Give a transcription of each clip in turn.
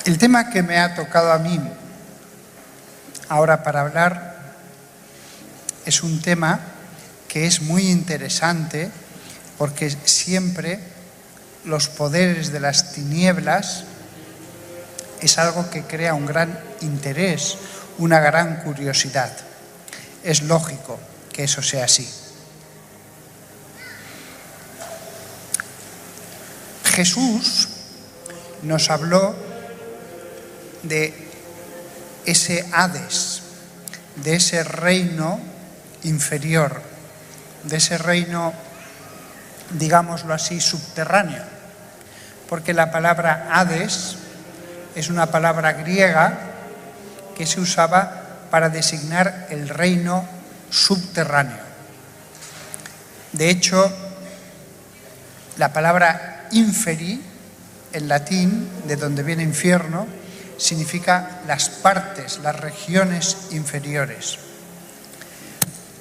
El tema que me ha tocado a mí ahora para hablar es un tema que es muy interesante porque siempre los poderes de las tinieblas es algo que crea un gran interés, una gran curiosidad. Es lógico que eso sea así. Jesús nos habló de ese Hades, de ese reino inferior, de ese reino, digámoslo así, subterráneo, porque la palabra Hades es una palabra griega que se usaba para designar el reino subterráneo. De hecho, la palabra inferi, en latín, de donde viene infierno, significa las partes, las regiones inferiores.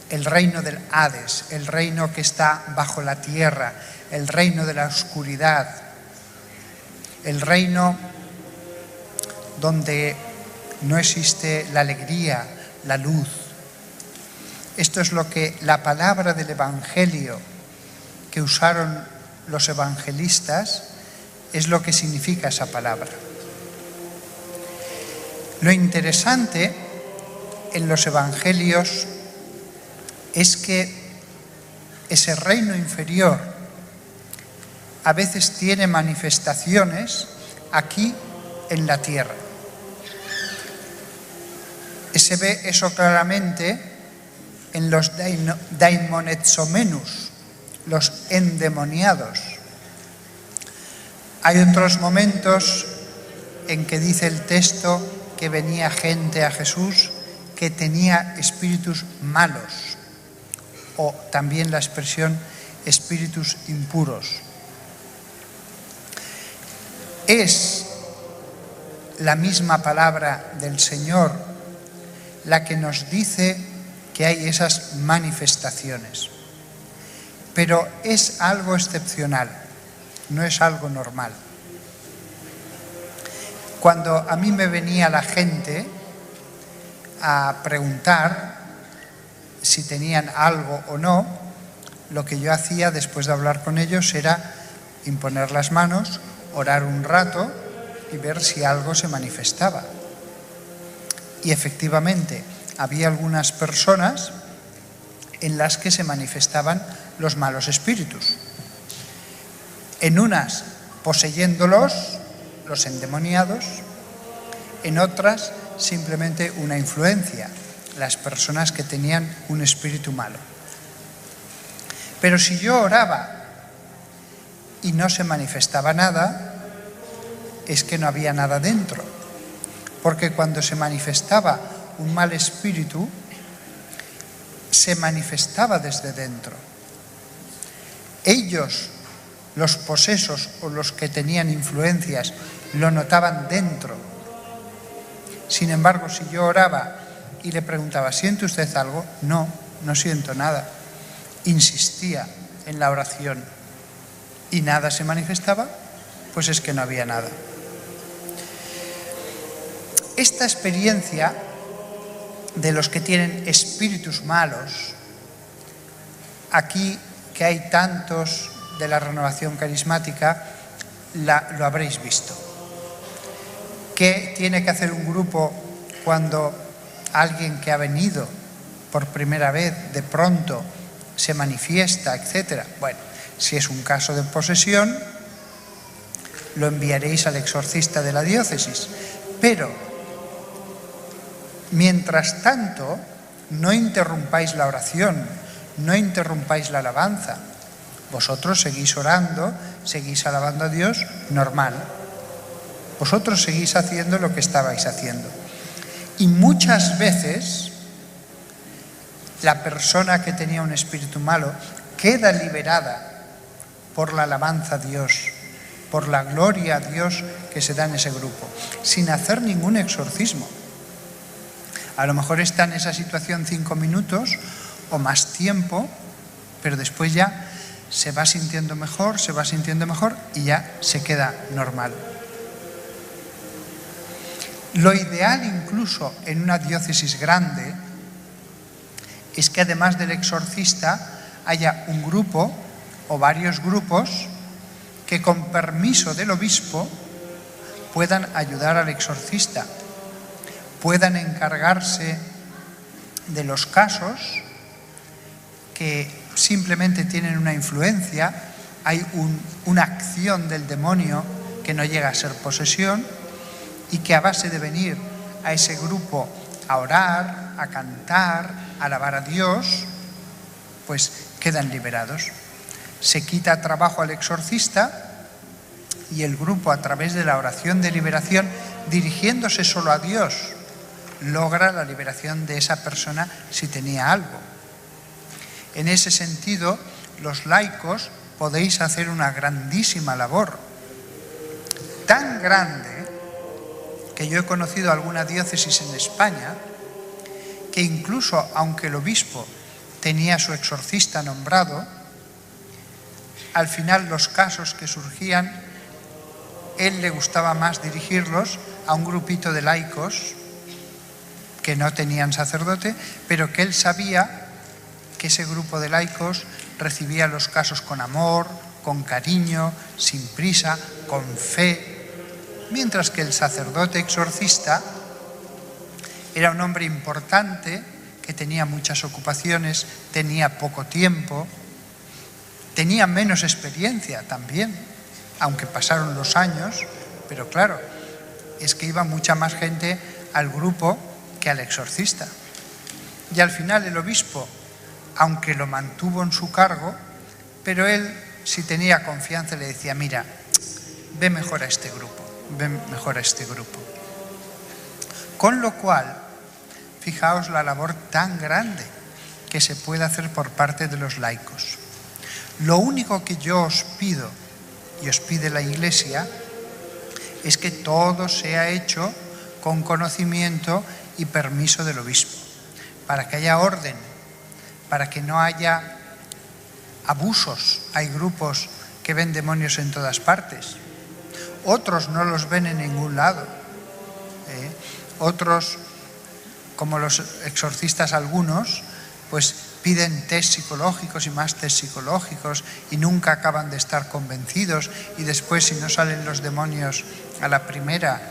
El reino del Hades, el reino que está bajo la tierra, el reino de la oscuridad, el reino donde no existe la alegría, la luz. Esto es lo que la palabra del Evangelio que usaron los evangelistas, es lo que significa esa palabra. Lo interesante en los evangelios es que ese reino inferior a veces tiene manifestaciones aquí en la tierra. Se ve eso claramente en los daimonezomenus, los endemoniados. Hay otros momentos en que dice el texto que venía gente a Jesús que tenía espíritus malos, o también la expresión espíritus impuros. Es la misma palabra del Señor la que nos dice que hay esas manifestaciones. Pero es algo excepcional, no es algo normal. Cuando a mí me venía la gente a preguntar si tenían algo o no, lo que yo hacía después de hablar con ellos era imponer las manos, orar un rato y ver si algo se manifestaba. Y efectivamente, había algunas personas en las que se manifestaban los malos espíritus. En unas poseyéndolos, los endemoniados, en otras simplemente una influencia, las personas que tenían un espíritu malo. Pero si yo oraba y no se manifestaba nada, es que no había nada dentro. Porque cuando se manifestaba un mal espíritu, se manifestaba desde dentro. Ellos, los posesos o los que tenían influencias, lo notaban dentro. Sin embargo, si yo oraba y le preguntaba, ¿siente usted algo? No, no siento nada. Insistía en la oración y nada se manifestaba, pues es que no había nada. Esta experiencia de los que tienen espíritus malos, aquí que hay tantos de la renovación carismática, lo habréis visto. ¿Qué tiene que hacer un grupo cuando alguien que ha venido por primera vez de pronto se manifiesta, etcétera? Bueno, si es un caso de posesión, lo enviaréis al exorcista de la diócesis. Pero mientras tanto, no interrumpáis la oración, no interrumpáis la alabanza. Vosotros seguís orando, seguís alabando a Dios, normal. Vosotros seguís haciendo lo que estabais haciendo. Y muchas veces, la persona que tenía un espíritu malo queda liberada por la alabanza a Dios, por la gloria a Dios que se da en ese grupo, sin hacer ningún exorcismo. A lo mejor está en esa situación 5 minutos o más tiempo, pero después ya se va sintiendo mejor y ya se queda normal. Lo ideal incluso en una diócesis grande es que además del exorcista haya un grupo o varios grupos que con permiso del obispo puedan ayudar al exorcista, puedan encargarse de los casos que simplemente tienen una influencia, hay una acción del demonio que no llega a ser posesión y que a base de venir a ese grupo a orar, a cantar, a alabar a Dios, pues quedan liberados. Se quita trabajo al exorcista y el grupo, a través de la oración de liberación, dirigiéndose solo a Dios, logra la liberación de esa persona si tenía algo. En ese sentido, los laicos podéis hacer una grandísima labor, tan grande que yo he conocido alguna diócesis en España que incluso aunque el obispo tenía su exorcista nombrado, al final los casos que surgían, él le gustaba más dirigirlos a un grupito de laicos que no tenían sacerdote, pero que él sabía que ese grupo de laicos recibía los casos con amor, con cariño, sin prisa, con fe, mientras que el sacerdote exorcista era un hombre importante que tenía muchas ocupaciones, tenía poco tiempo, tenía menos experiencia también, aunque pasaron los años, pero claro, es que iba mucha más gente al grupo que al exorcista. Y al final el obispo, aunque lo mantuvo en su cargo, pero él, si tenía confianza, le decía, mira, ve mejor a este grupo, ve mejor a este grupo. Con lo cual, fijaos la labor tan grande que se puede hacer por parte de los laicos. Lo único que yo os pido, y os pide la Iglesia, es que todo sea hecho con conocimiento y permiso del obispo, para que haya orden, para que no haya abusos. Hay grupos que ven demonios en todas partes, otros no los ven en ningún lado, otros, como los exorcistas algunos, pues piden test psicológicos y más test psicológicos y nunca acaban de estar convencidos, y después, si no salen los demonios a la primera,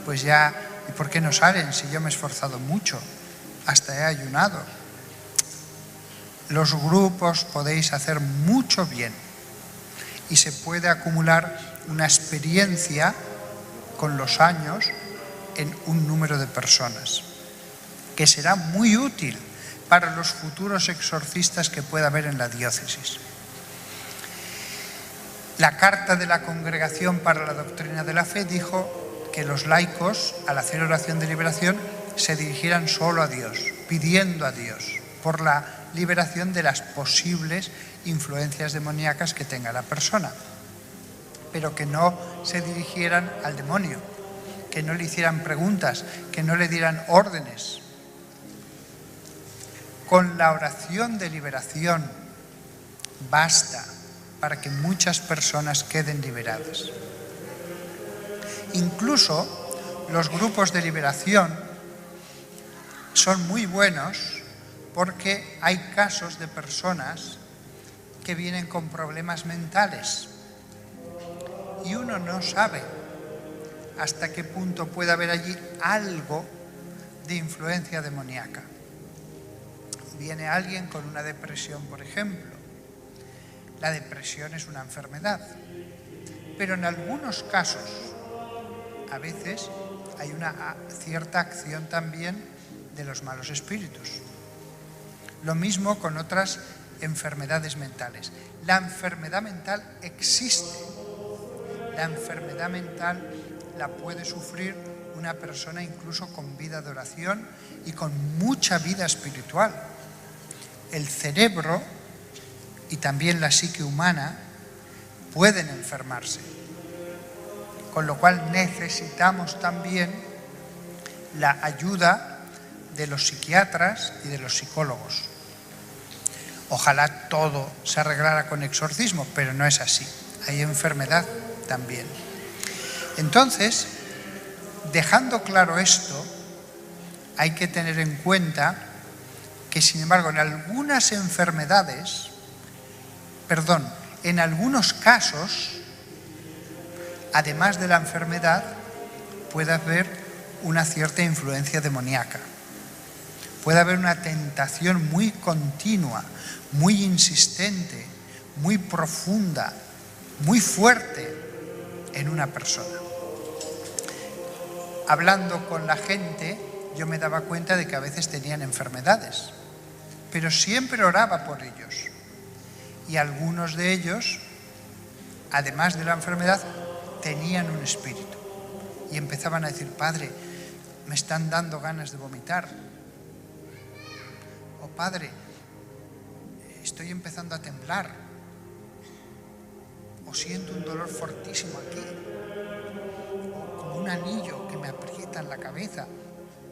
pues ya, ¿y por qué no salen si yo me he esforzado mucho? Hasta he ayunado. Los grupos podéis hacer mucho bien y se puede acumular una experiencia con los años en un número de personas que será muy útil para los futuros exorcistas que pueda haber en la diócesis. La Carta de la Congregación para la Doctrina de la Fe dijo que los laicos, al hacer oración de liberación, se dirigieran solo a Dios, pidiendo a Dios por la liberación de las posibles influencias demoníacas que tenga la persona, pero que no se dirigieran al demonio, que no le hicieran preguntas, que no le dieran órdenes. Con la oración de liberación basta para que muchas personas queden liberadas. Incluso los grupos de liberación son muy buenos porque hay casos de personas que vienen con problemas mentales y uno no sabe hasta qué punto puede haber allí algo de influencia demoníaca. Viene alguien con una depresión, por ejemplo. La depresión es una enfermedad, pero en algunos casos, a veces, hay una cierta acción también de los malos espíritus. Lo mismo con otras enfermedades mentales. La enfermedad mental existe. La enfermedad mental la puede sufrir una persona incluso con vida de oración y con mucha vida espiritual. El cerebro y también la psique humana pueden enfermarse, con lo cual necesitamos también la ayuda de los psiquiatras y de los psicólogos. Ojalá todo se arreglara con exorcismo, pero no es así. Hay enfermedad también. Entonces, Dejando claro esto, hay que tener en cuenta que, sin embargo, en algunas enfermedades, en algunos casos, además de la enfermedad, puede haber una cierta influencia demoníaca. Puede haber una tentación muy continua, muy insistente, muy profunda, muy fuerte en una persona. Hablando con la gente, yo me daba cuenta de que a veces tenían enfermedades, pero siempre oraba por ellos. Y algunos de ellos, además de la enfermedad, tenían un espíritu. Y empezaban a decir: Padre, me están dando ganas de vomitar. O Padre, estoy empezando a temblar. O siento un dolor fortísimo aquí. O como un anillo que me aprieta en la cabeza.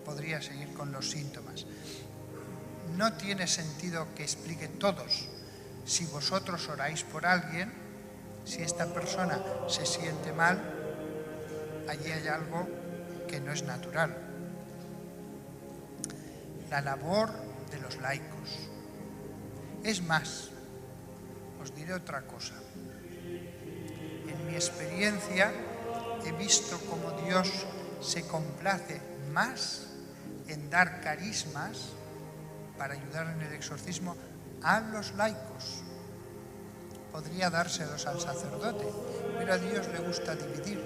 Podría seguir con los síntomas. No tiene sentido que explique todos. Si vosotros oráis por alguien, si esta persona se siente mal, allí hay algo que no es natural. La labor de los laicos. Es más, os diré otra cosa. En mi experiencia he visto cómo Dios se complace más en dar carismas para ayudar en el exorcismo a los laicos. Podría dárselos al sacerdote, pero a Dios le gusta dividir,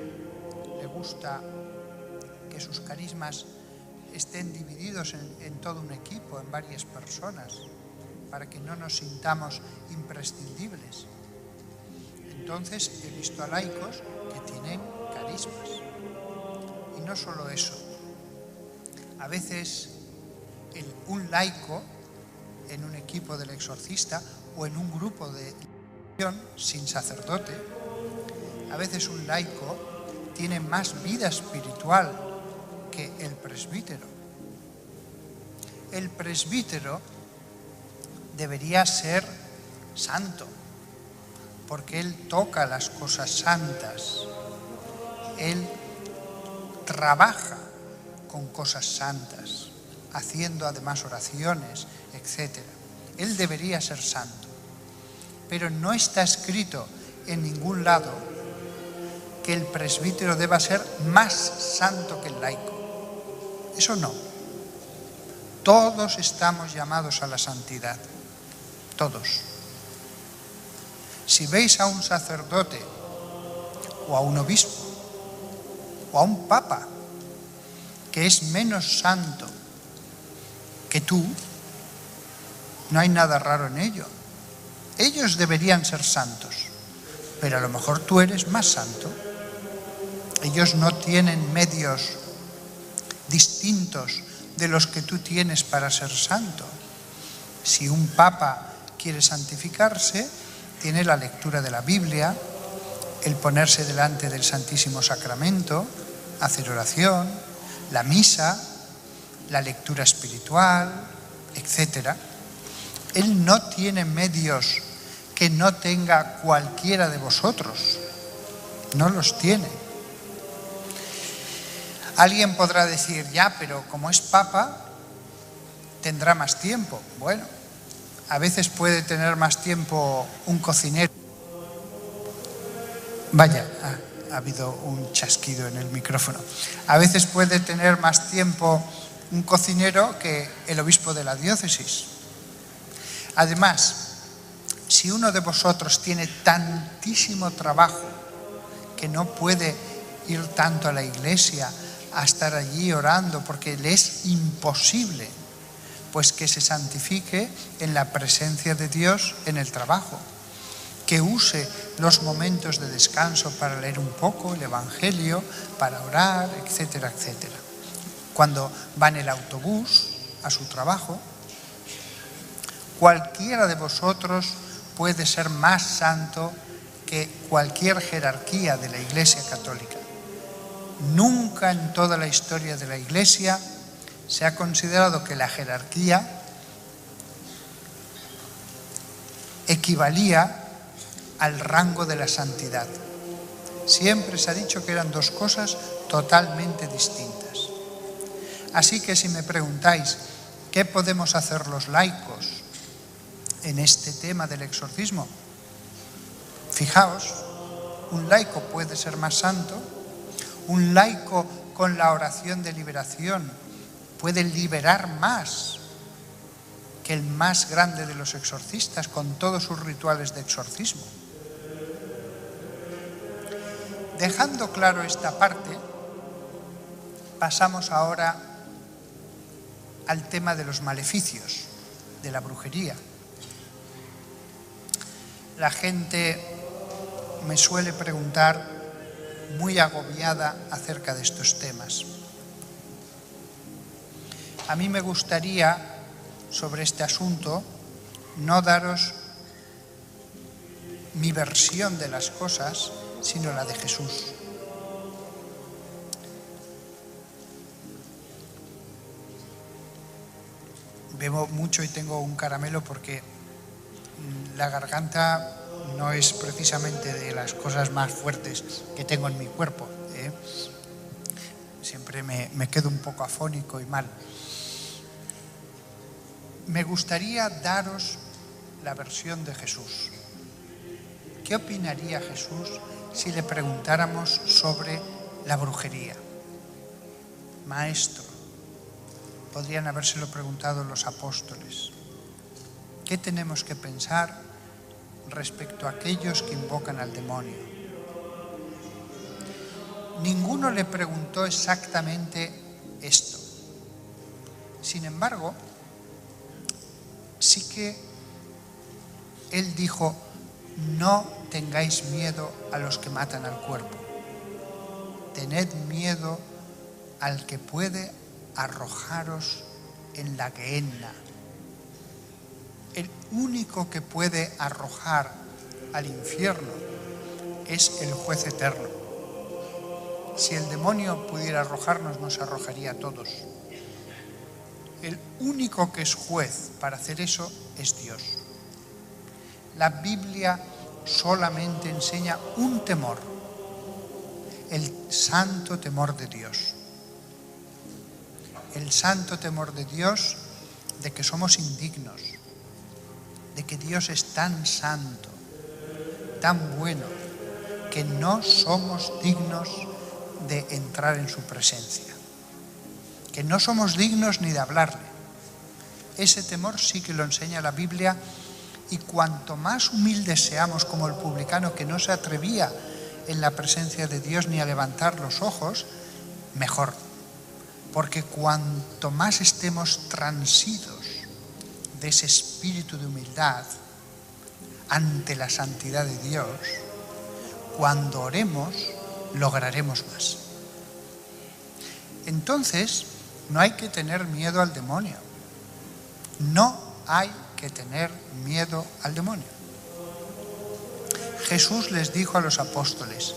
le gusta que sus carismas estén divididos en todo un equipo, en varias personas, para que no nos sintamos imprescindibles. Entonces he visto a laicos que tienen carismas. Y no solo eso, a veces un laico en un equipo del exorcista o en un grupo de oración sin sacerdote, a veces un laico tiene más vida espiritual que el presbítero. El presbítero debería ser santo, porque él toca las cosas santas, él trabaja con cosas santas, haciendo además oraciones, etc. Él debería ser santo, pero no está escrito en ningún lado que el presbítero deba ser más santo que el laico. Eso no. Todos estamos llamados a la santidad, todos. Si veis a un sacerdote o a un obispo o a un papa que es menos santo que tú, no hay nada raro en ello. Ellos deberían ser santos, pero a lo mejor tú eres más santo. Ellos no tienen medios distintos de los que tú tienes para ser santo. Si un papa quiere santificarse, tiene la lectura de la Biblia, el ponerse delante del Santísimo Sacramento, hacer oración, la misa, la lectura espiritual, etc. Él no tiene medios que no tenga cualquiera de vosotros. No los tiene. Alguien podrá decir: ya, pero como es papa, tendrá más tiempo. Bueno, a veces puede tener más tiempo un cocinero. Vaya, ha habido un chasquido en el micrófono. A veces puede tener más tiempo un cocinero que el obispo de la diócesis. Además, si uno de vosotros tiene tantísimo trabajo que no puede ir tanto a la iglesia, a estar allí orando, porque le es imposible, pues que se santifique en la presencia de Dios en el trabajo, que use los momentos de descanso para leer un poco el Evangelio, para orar, etcétera, etcétera. Cuando va en el autobús a su trabajo, cualquiera de vosotros puede ser más santo que cualquier jerarquía de la Iglesia Católica. Nunca en toda la historia de la Iglesia se ha considerado que la jerarquía equivalía al rango de la santidad. Siempre se ha dicho que eran dos cosas totalmente distintas. Así que si me preguntáis qué podemos hacer los laicos en este tema del exorcismo, fijaos, un laico puede ser más santo, un laico con la oración de liberación puede liberar más que el más grande de los exorcistas con todos sus rituales de exorcismo. Dejando claro esta parte, pasamos ahora al tema de los maleficios, de la brujería. La gente me suele preguntar, muy agobiada, acerca de estos temas. A mí me gustaría, sobre este asunto, no daros mi versión de las cosas, sino la de Jesús. Bebo mucho y tengo un caramelo porque la garganta no es precisamente de las cosas más fuertes que tengo en mi cuerpo, ¿eh? Siempre me quedo un poco afónico y mal. Me gustaría daros la versión de Jesús. ¿Qué opinaría Jesús si le preguntáramos sobre la brujería? Maestro, podrían habérselo preguntado los apóstoles. ¿Qué tenemos que pensar respecto a aquellos que invocan al demonio? Ninguno le preguntó exactamente esto. Sin embargo, sí que él dijo: no tengáis miedo a los que matan al cuerpo. Tened miedo al que puede arrojaros en la gehenna. El único que puede arrojar al infierno es el juez eterno. Si el demonio pudiera arrojarnos, nos arrojaría a todos. El único que es juez para hacer eso es Dios. La Biblia solamente enseña un temor, el santo temor de Dios. El santo temor de Dios, de que somos indignos, de que Dios es tan santo, tan bueno, que no somos dignos de entrar en su presencia, que no somos dignos ni de hablarle. Ese temor sí que lo enseña la Biblia, y cuanto más humildes seamos, como el publicano que no se atrevía en la presencia de Dios ni a levantar los ojos, mejor. Porque cuanto más estemos transidos de ese espíritu de humildad ante la santidad de Dios, cuando oremos, lograremos más. Entonces, no hay que tener miedo al demonio. No hay que tener miedo al demonio. Jesús les dijo a los apóstoles: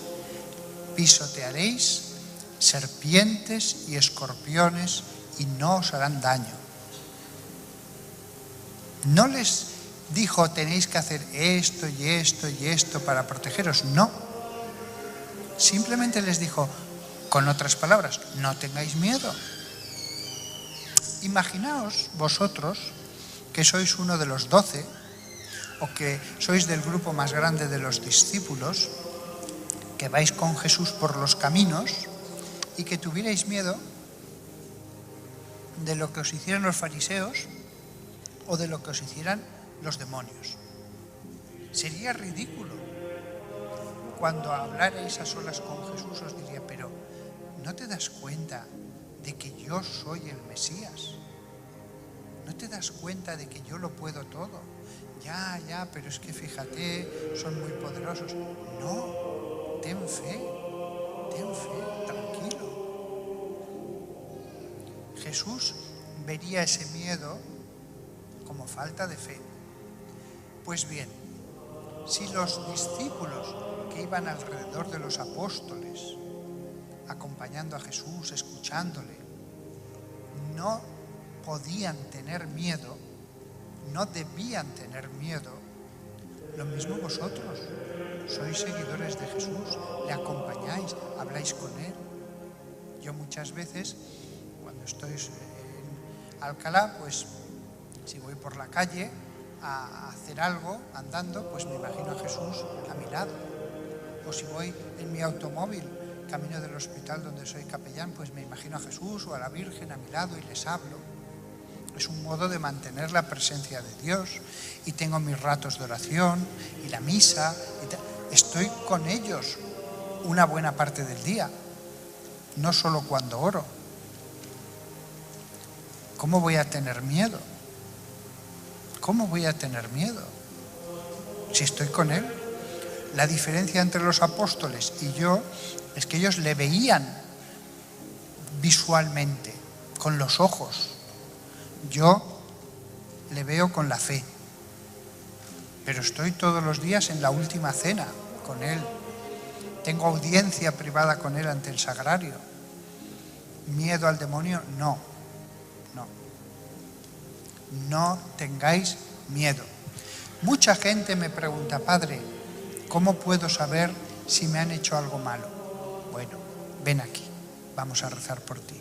pisotearéis serpientes y escorpiones y no os harán daño. No les dijo: tenéis que hacer esto y esto y esto para protegeros. No. Simplemente les dijo, con otras palabras, no tengáis miedo. Imaginaos vosotros que sois uno de los 12 o que sois del grupo más grande de los discípulos, que vais con Jesús por los caminos y que tuvierais miedo de lo que os hicieran los fariseos o de lo que os hicieran los demonios. Sería ridículo. Cuando hablarais a solas con Jesús os diría: pero ¿no te das cuenta de que yo soy el Mesías? ¿No te das cuenta de que yo lo puedo todo? Ya, pero es que fíjate, son muy poderosos. No, ten fe, tranquilo. Jesús vería ese miedo como falta de fe. Pues bien, si los discípulos que iban alrededor de los apóstoles, acompañando a Jesús, escuchándole, no podían tener miedo, no debían tener miedo, Lo mismo vosotros. Sois seguidores de Jesús, le acompañáis, habláis con Él. Yo muchas veces, cuando estoy en Alcalá, pues si voy por la calle a hacer algo andando, pues me imagino a Jesús a mi lado. O si voy en mi automóvil, camino del hospital donde soy capellán, pues me imagino a Jesús o a la Virgen a mi lado y les hablo. Es un modo de mantener la presencia de Dios. Y tengo mis ratos de oración y la misa. Estoy con ellos una buena parte del día, no solo cuando oro. ¿Cómo voy a tener miedo? ¿Cómo voy a tener miedo si estoy con Él? La diferencia entre los apóstoles y yo es que ellos le veían visualmente, con los ojos. Yo le veo con la fe, pero estoy todos los días en la última cena con Él. Tengo audiencia privada con Él ante el sagrario. ¿Miedo al demonio? No. No tengáis miedo. Mucha gente me pregunta, Padre, ¿cómo puedo saber si me han hecho algo malo? Bueno, ven aquí, vamos a rezar por ti.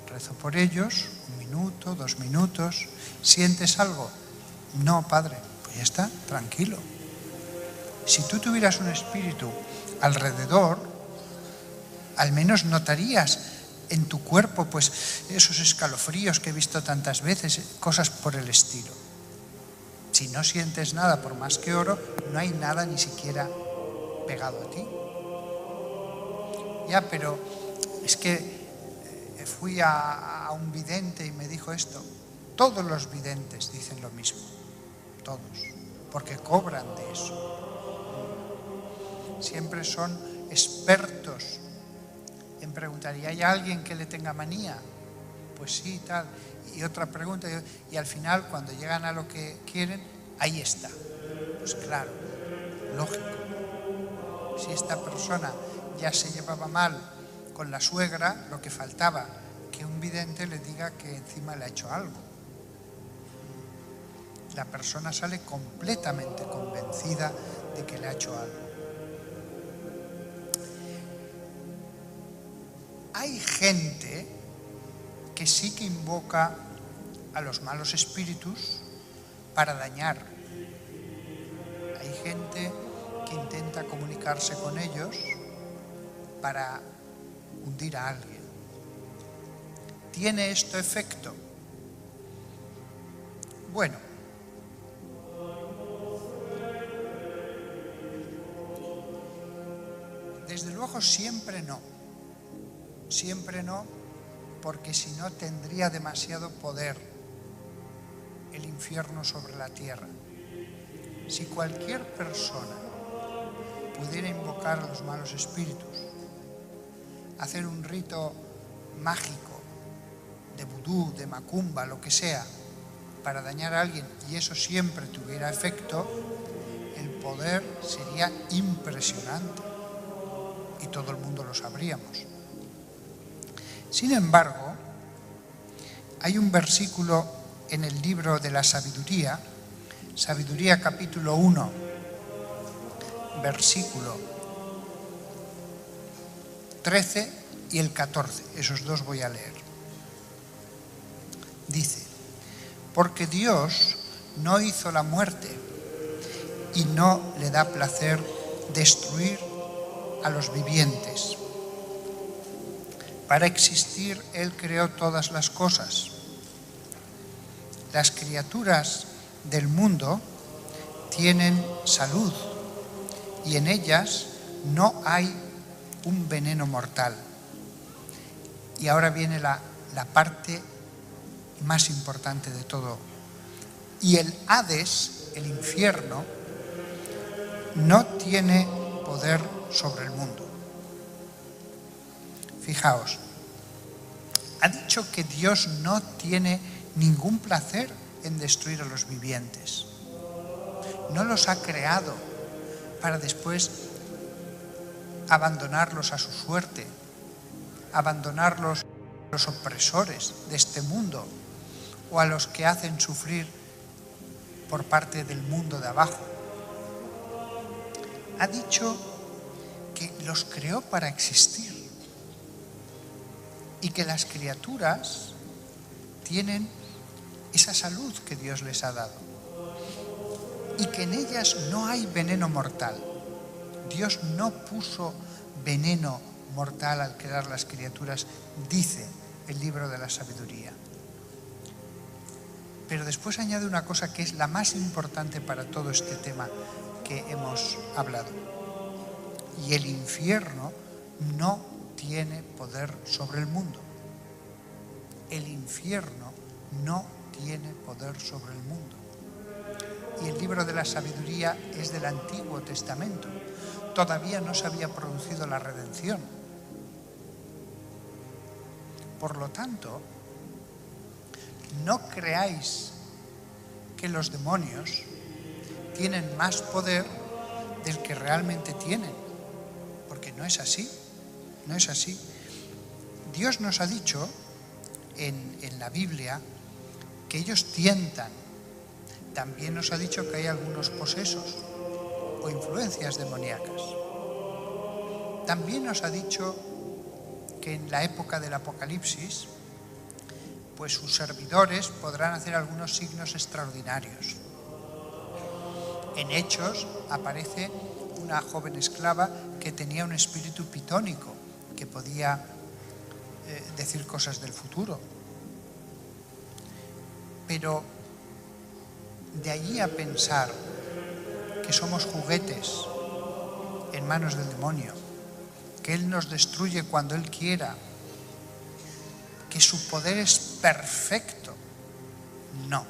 Rezo por ellos, 1 minuto, 2 minutos. ¿Sientes algo? No, Padre, pues ya está, tranquilo. Si tú tuvieras un espíritu alrededor, al menos notarías en tu cuerpo pues esos escalofríos que he visto tantas veces, cosas por el estilo. Si no sientes nada, por más que oro, no hay nada ni siquiera pegado a ti. Ya, pero es que fui a un vidente y me dijo esto. Todos los videntes dicen lo mismo, todos, porque cobran de eso. Siempre son expertos en preguntar, ¿y hay alguien que le tenga manía? Pues sí, tal. Y otra pregunta, y al final, cuando llegan a lo que quieren, ahí está. Pues claro, lógico. Si esta persona ya se llevaba mal con la suegra, lo que faltaba, que un vidente le diga que encima le ha hecho algo. La persona sale completamente convencida de que le ha hecho algo. Hay gente que sí que invoca a los malos espíritus para dañar. Hay gente que intenta comunicarse con ellos para hundir a alguien. ¿Tiene esto efecto? Bueno, desde luego siempre no. Siempre no, porque si no tendría demasiado poder el infierno sobre la tierra. Si cualquier persona pudiera invocar a los malos espíritus, hacer un rito mágico de vudú, de macumba, lo que sea, para dañar a alguien, y eso siempre tuviera efecto, el poder sería impresionante y todo el mundo lo sabríamos. Sin embargo, hay un versículo en el libro de la Sabiduría, Sabiduría capítulo 1, versículo 13 y el 14, esos dos voy a leer. Dice, porque Dios no hizo la muerte y no le da placer destruir a los vivientes. Para existir, Él creó todas las cosas. Las criaturas del mundo tienen salud y en ellas no hay un veneno mortal. Y ahora viene la parte más importante de todo. Y el Hades, el infierno, no tiene poder sobre el mundo. Fijaos, ha dicho que Dios no tiene ningún placer en destruir a los vivientes. No los ha creado para después abandonarlos a su suerte, abandonarlos a los opresores de este mundo o a los que hacen sufrir por parte del mundo de abajo. ha dicho que los creó para existir y que las criaturas tienen esa salud que Dios les ha dado y que en ellas no hay veneno mortal. Dios no puso veneno mortal al crear las criaturas, dice el libro de la sabiduría. Pero después añade una cosa que es la más importante para todo este tema que hemos hablado. Y el infierno no tiene poder sobre el mundo. El infierno no tiene poder sobre el mundo. Y el libro de la sabiduría es del Antiguo Testamento. Todavía no se había producido la redención. Por lo tanto, no creáis que los demonios tienen más poder del que realmente tienen, porque no es así, no es así. Dios nos ha dicho en la Biblia que ellos tientan. También nos ha dicho que hay algunos posesos o influencias demoníacas. También nos ha dicho que en la época del Apocalipsis, pues sus servidores podrán hacer algunos signos extraordinarios. En Hechos aparece una joven esclava que tenía un espíritu pitónico, que podía decir cosas del futuro. Pero de allí a pensar que somos juguetes en manos del demonio, que Él nos destruye cuando Él quiera, que su poder es perfecto, no.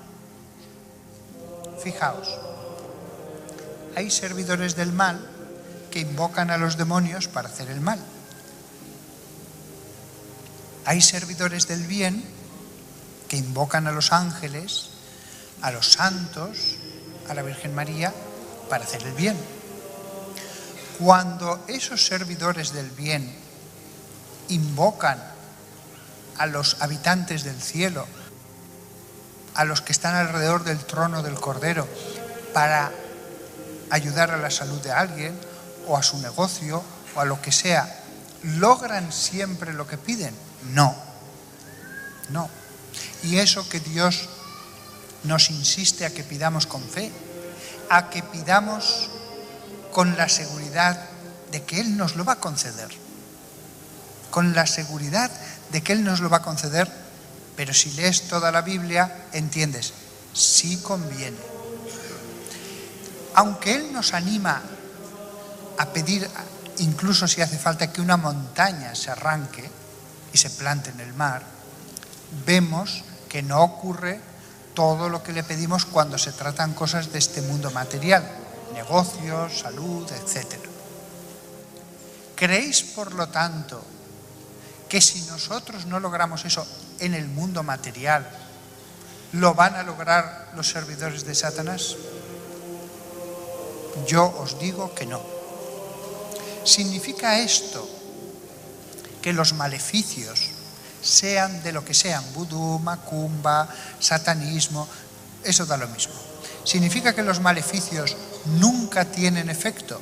Fijaos, hay servidores del mal que invocan a los demonios para hacer el mal. Hay servidores del bien que invocan a los ángeles, a los santos, a la Virgen María, para hacer el bien. Cuando esos servidores del bien invocan a los habitantes del cielo, a los que están alrededor del trono del Cordero, para ayudar a la salud de alguien, o a su negocio, o a lo que sea, ¿logran siempre lo que piden? No, no. Y eso que Dios nos insiste a que pidamos con fe, a que pidamos con la seguridad de que Él nos lo va a conceder. Con la seguridad de que Él nos lo va a conceder, pero si lees toda la Biblia, entiendes, sí conviene. Aunque Él nos anima a pedir, incluso si hace falta que una montaña se arranque y se plante en el mar, vemos que no ocurre todo lo que le pedimos cuando se tratan cosas de este mundo material, negocios, salud, etc. ¿Creéis, por lo tanto, que si nosotros no logramos eso en el mundo material, lo van a lograr los servidores de Satanás? Yo os digo que no. ¿Significa esto que los maleficios, sean de lo que sean, vudú, macumba, satanismo, eso da lo mismo? ¿Significa que los maleficios nunca tienen efecto?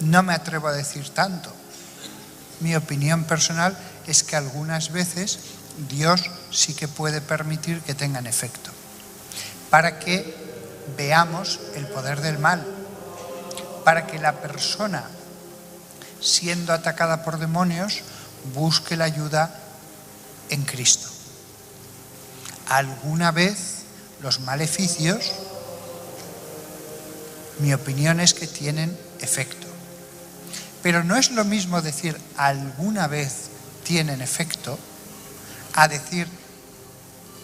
No me atrevo a decir tanto. Mi opinión personal es que algunas veces Dios sí que puede permitir que tengan efecto, para que veamos el poder del mal, para que la persona, siendo atacada por demonios, busque la ayuda en Cristo. Alguna vez los maleficios, mi opinión es que tienen efecto. Pero no es lo mismo decir alguna vez tienen efecto a decir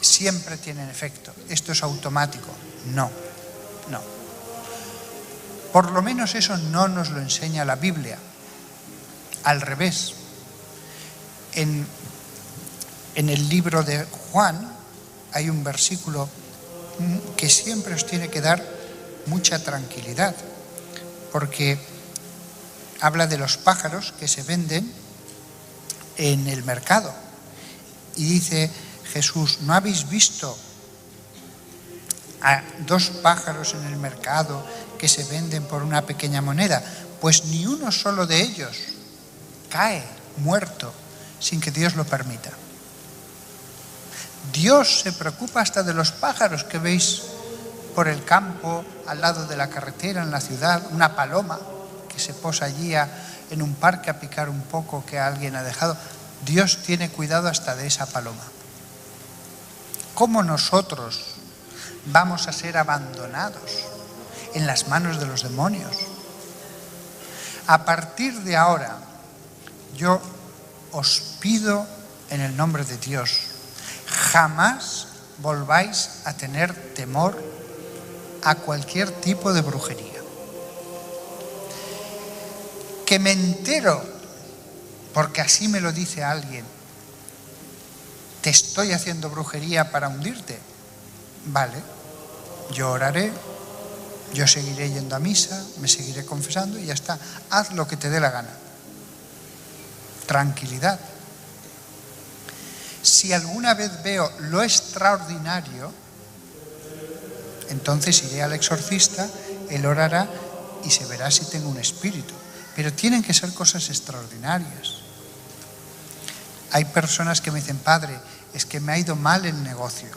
siempre tienen efecto. Esto es automático. No, no. Por lo menos eso no nos lo enseña la Biblia. Al revés. En el libro de Juan hay un versículo que siempre os tiene que dar mucha tranquilidad, porque habla de los pájaros que se venden en el mercado. Y dice Jesús, ¿no habéis visto a 2 pájaros en el mercado que se venden por una pequeña moneda? Pues ni uno solo de ellos cae muerto sin que Dios lo permita. Dios se preocupa hasta de los pájaros que veis por el campo, al lado de la carretera, en la ciudad, una paloma que se posa allí en un parque a picar un poco que alguien ha dejado. Dios tiene cuidado hasta de esa paloma. ¿Cómo nosotros vamos a ser abandonados en las manos de los demonios? A partir de ahora, yo os pido en el nombre de Dios, jamás volváis a tener temor a cualquier tipo de brujería. Que me entero, porque así me lo dice alguien, te estoy haciendo brujería para hundirte. Vale, yo oraré, yo seguiré yendo a misa, me seguiré confesando y ya está. Haz lo que te dé la gana. Tranquilidad. Si alguna vez veo lo extraordinario, entonces iré al exorcista, él orará y se verá si tengo un espíritu. Pero tienen que ser cosas extraordinarias. Hay personas que me dicen, padre, es que me ha ido mal el negocio,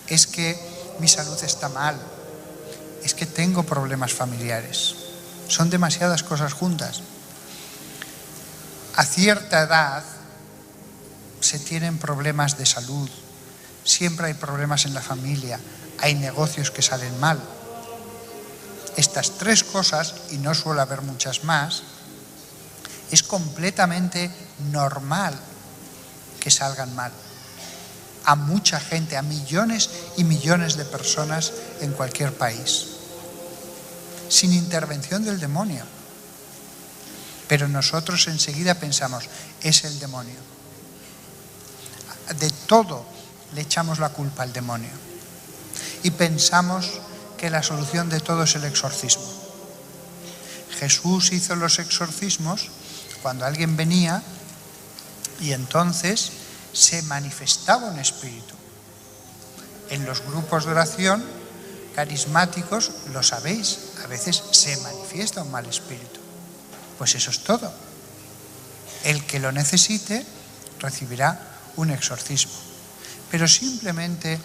es que mi salud está mal, es que tengo problemas familiares. Son demasiadas cosas juntas. A cierta edad se tienen problemas de salud, siempre hay problemas en la familia, hay negocios que salen mal. Estas 3 cosas, y no suele haber muchas más, es completamente normal que salgan mal. A mucha gente, a millones y millones de personas en cualquier país, sin intervención del demonio. Pero nosotros enseguida pensamos, es el demonio. De todo le echamos la culpa al demonio. Y pensamos que la solución de todo es el exorcismo. Jesús hizo los exorcismos cuando alguien venía y entonces se manifestaba un espíritu. En los grupos de oración carismáticos, lo sabéis, a veces se manifiesta un mal espíritu. Pues eso es todo. El que lo necesite recibirá un exorcismo. Pero simplemente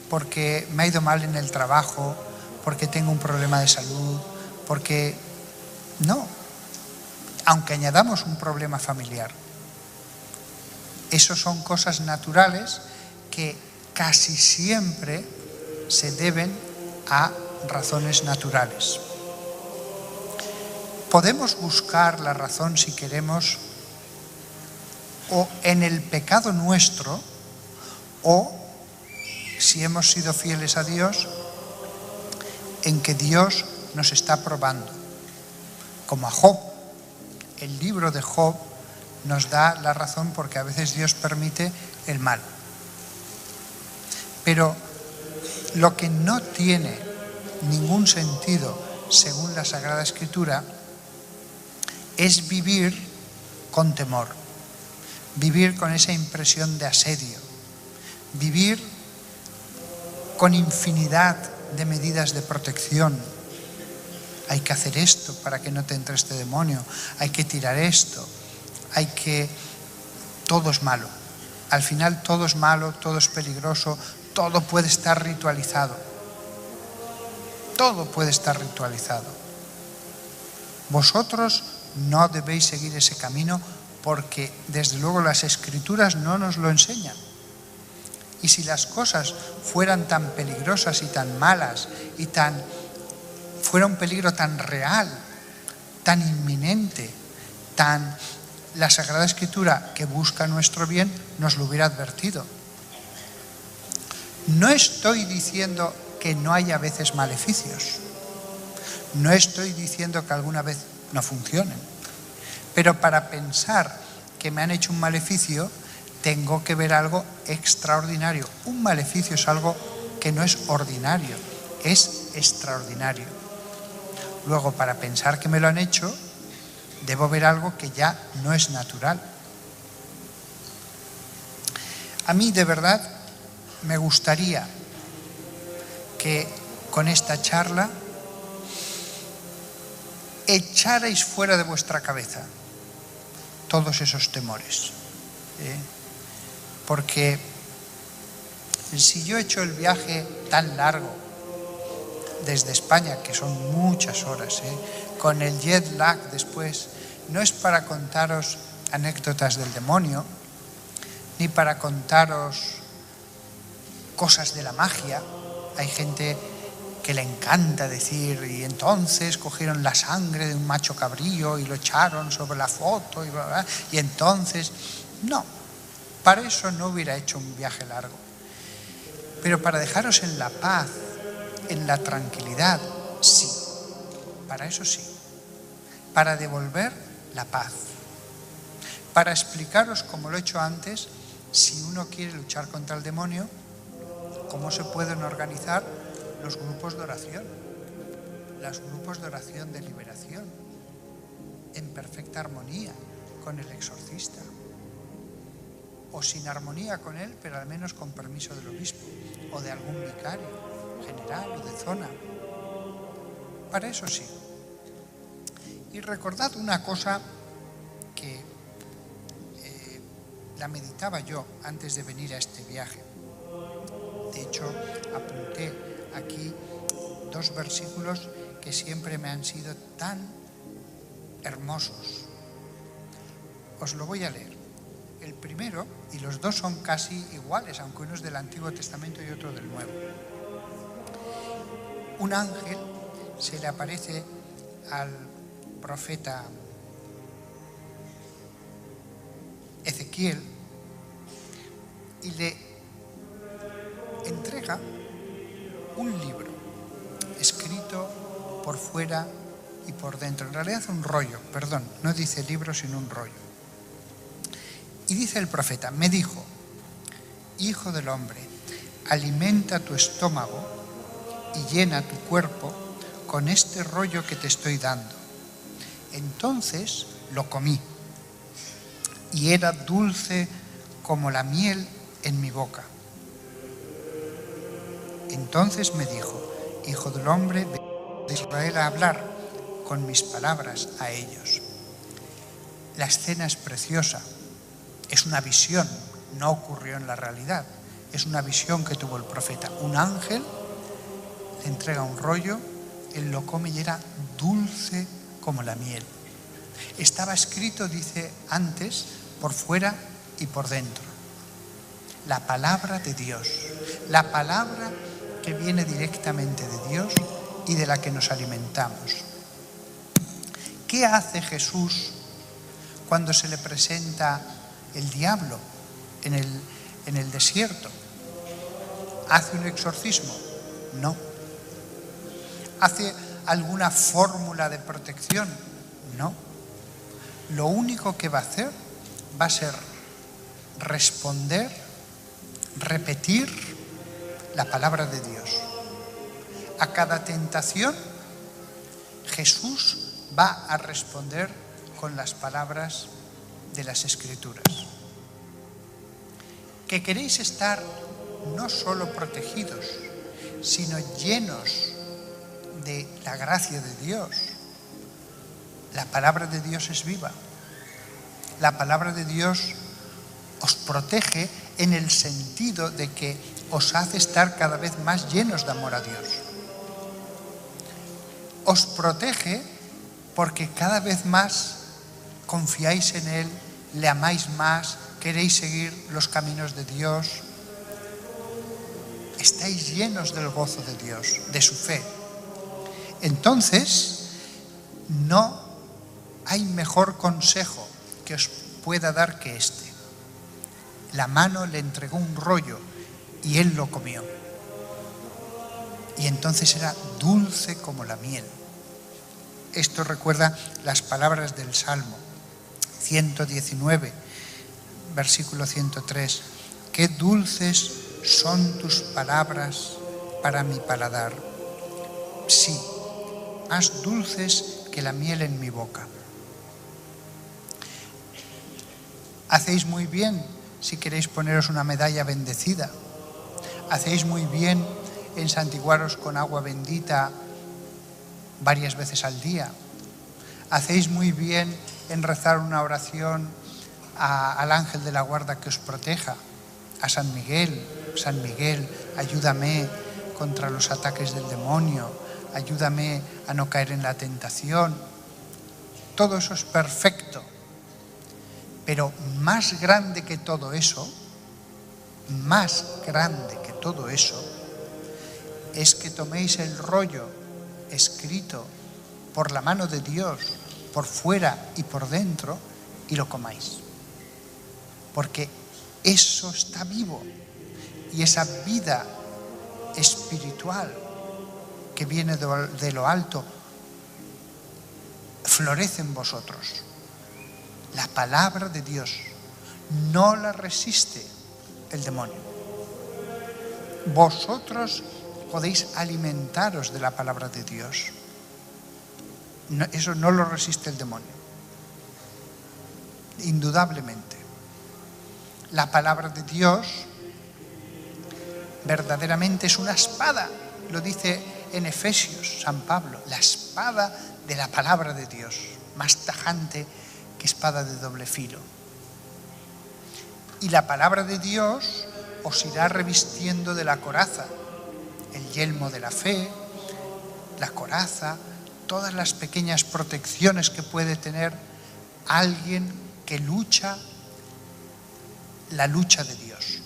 porque me ha ido mal en el trabajo, porque tengo un problema de salud, porque no, aunque añadamos un problema familiar. Esas son cosas naturales que casi siempre se deben a razones naturales. Podemos buscar la razón, si queremos, o en el pecado nuestro, o, si hemos sido fieles a Dios, en que Dios nos está probando. Como a Job. El libro de Job nos da la razón porque a veces Dios permite el mal. Pero lo que no tiene ningún sentido, según la Sagrada Escritura, es vivir con temor, vivir con esa impresión de asedio, vivir con infinidad de medidas de protección. Hay que hacer esto para que no te entre este demonio, hay que tirar esto, todo es malo. Al final todo es malo, todo es peligroso, todo puede estar ritualizado. Todo puede estar ritualizado. Vosotros no debéis seguir ese camino porque desde luego las Escrituras no nos lo enseñan. Y si las cosas fueran tan peligrosas y tan malas y fuera un peligro tan real, tan inminente, la Sagrada Escritura que busca nuestro bien nos lo hubiera advertido. No estoy diciendo que no haya a veces maleficios. No estoy diciendo que alguna vez no funcionen. Pero para pensar que me han hecho un maleficio, tengo que ver algo extraordinario. Un maleficio es algo que no es ordinario, es extraordinario. Luego, para pensar que me lo han hecho, debo ver algo que ya no es natural. A mí, de verdad, me gustaría que con esta charla echarais fuera de vuestra cabeza todos esos temores. Porque si yo he hecho el viaje tan largo desde España, que son muchas horas, con el jet lag después, no es para contaros anécdotas del demonio, ni para contaros cosas de la magia. Hay gente que le encanta decir, y entonces cogieron la sangre de un macho cabrío y lo echaron sobre la foto, y bla, bla, y entonces... No, para eso no hubiera hecho un viaje largo. Pero para dejaros en la paz, en la tranquilidad, sí. Para eso sí. Para devolver la paz. Para explicaros, como lo he hecho antes, si uno quiere luchar contra el demonio, cómo se pueden organizar los grupos de oración, los grupos de oración de liberación, en perfecta armonía con el exorcista, o sin armonía con él, pero al menos con permiso del obispo, o de algún vicario general o de zona. Para eso sí. Y recordad una cosa que la meditaba yo antes de venir a este viaje. De hecho, apunté aquí 2 versículos que siempre me han sido tan hermosos. Os lo voy a leer. El primero, y los 2 son casi iguales, aunque uno es del Antiguo Testamento y otro del Nuevo. Un ángel se le aparece al profeta Ezequiel y le entrega un libro escrito por fuera y por dentro. En realidad un rollo, perdón, no dice libro sino un rollo. Y dice el profeta, me dijo, hijo del hombre, alimenta tu estómago y llena tu cuerpo con este rollo que te estoy dando. Entonces lo comí y era dulce como la miel en mi boca. Entonces me dijo, hijo del hombre, ve de Israel a hablar con mis palabras a ellos. La escena es preciosa, es una visión, no ocurrió en la realidad, es una visión que tuvo el profeta. Un ángel le entrega un rollo, él lo come y era dulce como la miel. Estaba escrito, dice antes, por fuera y por dentro. La palabra de Dios, la palabra que viene directamente de Dios y de la que nos alimentamos. ¿Qué hace Jesús cuando se le presenta el diablo en el desierto? ¿Hace un exorcismo? No. ¿Hace alguna fórmula de protección? No. Lo único que va a hacer va a ser responder, repetir la palabra de Dios. A cada tentación, Jesús va a responder con las palabras de las Escrituras. Que queréis estar no solo protegidos, sino llenos de la gracia de Dios. La palabra de Dios es viva. La palabra de Dios os protege en el sentido de que os hace estar cada vez más llenos de amor a Dios. Os protege porque cada vez más confiáis en Él, le amáis más, queréis seguir los caminos de Dios. Estáis llenos del gozo de Dios, de su fe. Entonces, no hay mejor consejo que os pueda dar que este. La mano le entregó un rollo y él lo comió. Y entonces era dulce como la miel. Esto recuerda las palabras del Salmo 119, versículo 103. Qué dulces son tus palabras para mi paladar. Sí, más dulces que la miel en mi boca. Hacéis muy bien si queréis poneros una medalla bendecida. Hacéis muy bien en santiguaros con agua bendita varias veces al día. Hacéis muy bien en rezar una oración al ángel de la guarda que os proteja, a San Miguel. San Miguel, ayúdame contra los ataques del demonio, ayúdame a no caer en la tentación. Todo eso es perfecto, pero más grande que todo eso, es que toméis el rollo escrito por la mano de Dios, por fuera y por dentro, y lo comáis. Porque eso está vivo, y esa vida espiritual que viene de lo alto florece en vosotros. La palabra de Dios no la resiste el demonio. Vosotros podéis alimentaros de la palabra de Dios. Eso no lo resiste el demonio. Indudablemente. La palabra de Dios verdaderamente es una espada. Lo dice en Efesios San Pablo, la espada de la palabra de Dios, más tajante que espada de doble filo. Y la palabra de Dios os irá revistiendo de la coraza, el yelmo de la fe, la coraza, todas las pequeñas protecciones que puede tener alguien que lucha la lucha de Dios.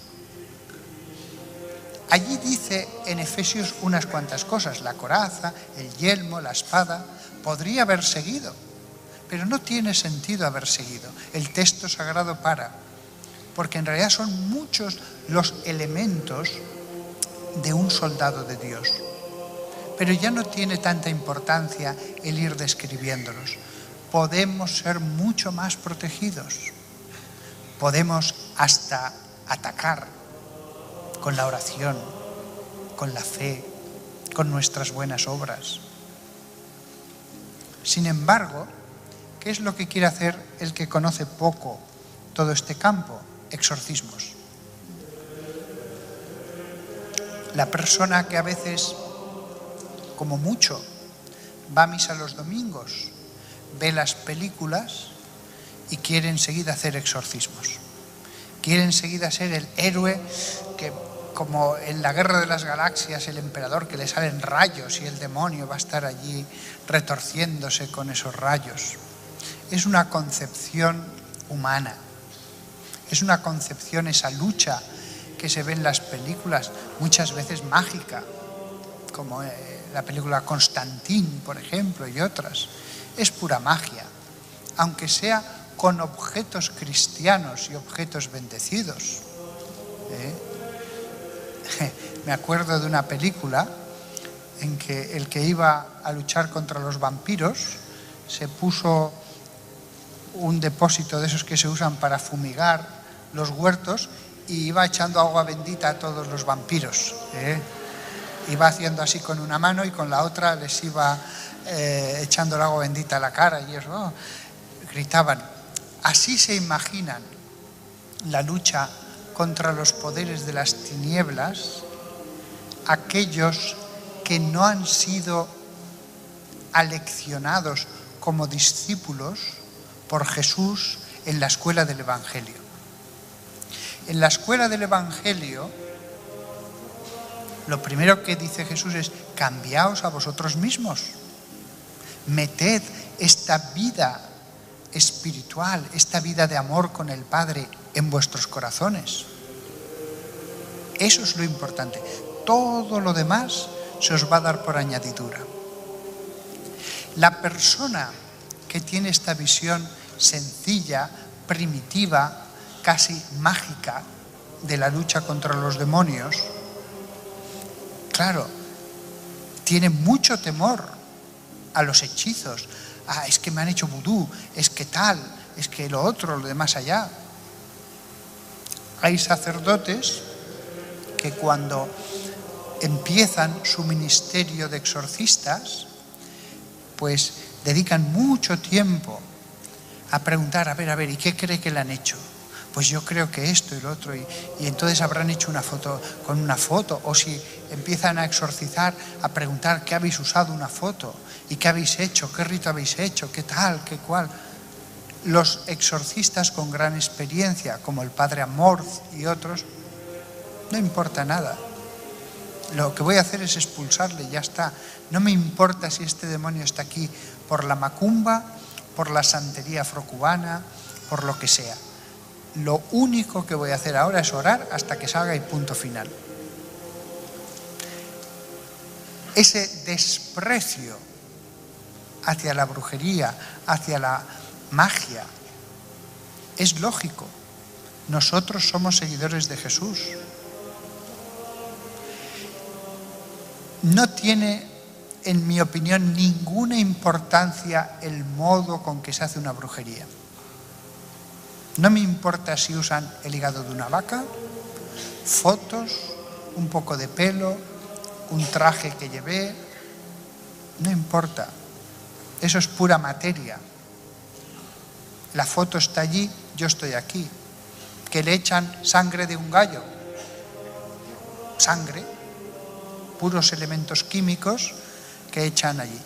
Allí dice en Efesios unas cuantas cosas, la coraza, el yelmo, la espada. Podría haber seguido, pero no tiene sentido haber seguido. El texto sagrado porque en realidad son muchos los elementos de un soldado de Dios. Pero ya no tiene tanta importancia el ir describiéndolos. Podemos ser mucho más protegidos. Podemos hasta atacar con la oración, con la fe, con nuestras buenas obras. Sin embargo, ¿qué es lo que quiere hacer el que conoce poco todo este campo? Exorcismos. La persona que a veces, como mucho, va a misa los domingos, ve las películas y quiere enseguida hacer exorcismos. Quiere enseguida ser el héroe que, como en la Guerra de las Galaxias, el emperador que le salen rayos y el demonio va a estar allí retorciéndose con esos rayos. Es una concepción humana. Es una concepción, esa lucha que se ve en las películas, muchas veces mágica, como la película Constantín, por ejemplo, y otras. Es pura magia, aunque sea con objetos cristianos y objetos bendecidos. Me acuerdo de una película en que el que iba a luchar contra los vampiros se puso un depósito de esos que se usan para fumigar los huertos y iba echando agua bendita a todos los vampiros. Iba haciendo así con una mano y con la otra les iba echando el agua bendita a la cara y eso, gritaban. Así se imaginan la lucha contra los poderes de las tinieblas aquellos que no han sido aleccionados como discípulos por Jesús en la escuela del Evangelio. En la escuela del Evangelio, lo primero que dice Jesús es: cambiaos a vosotros mismos, meted esta vida espiritual, esta vida de amor con el Padre en vuestros corazones. Eso es lo importante. Todo lo demás se os va a dar por añadidura. La persona que tiene esta visión sencilla, primitiva, casi mágica de la lucha contra los demonios, claro, tiene mucho temor a los hechizos. Es que me han hecho vudú, es que tal, es que lo otro, lo de más allá. Hay sacerdotes que cuando empiezan su ministerio de exorcistas, pues dedican mucho tiempo a preguntar, a ver, ¿y qué cree que le han hecho? pues yo creo que esto y lo otro, y entonces habrán hecho una foto con una foto, o si empiezan a exorcizar, a preguntar qué habéis usado una foto, y qué habéis hecho, qué rito habéis hecho, qué tal, qué cual. Los exorcistas con gran experiencia, como el padre Amorth y otros, no importa nada. Lo que voy a hacer es expulsarle, ya está. No me importa si este demonio está aquí por la macumba, por la santería afrocubana, por lo que sea. Lo único que voy a hacer ahora es orar hasta que salga y punto final. Ese desprecio hacia la brujería, hacia la magia, es lógico. Nosotros somos seguidores de Jesús. No tiene, en mi opinión, ninguna importancia el modo con que se hace una brujería. No me importa si usan el hígado de una vaca, fotos, un poco de pelo, un traje que llevé, no importa. Eso es pura materia. La foto está allí, yo estoy aquí. Que le echan sangre de un gallo. Sangre, puros elementos químicos que echan allí.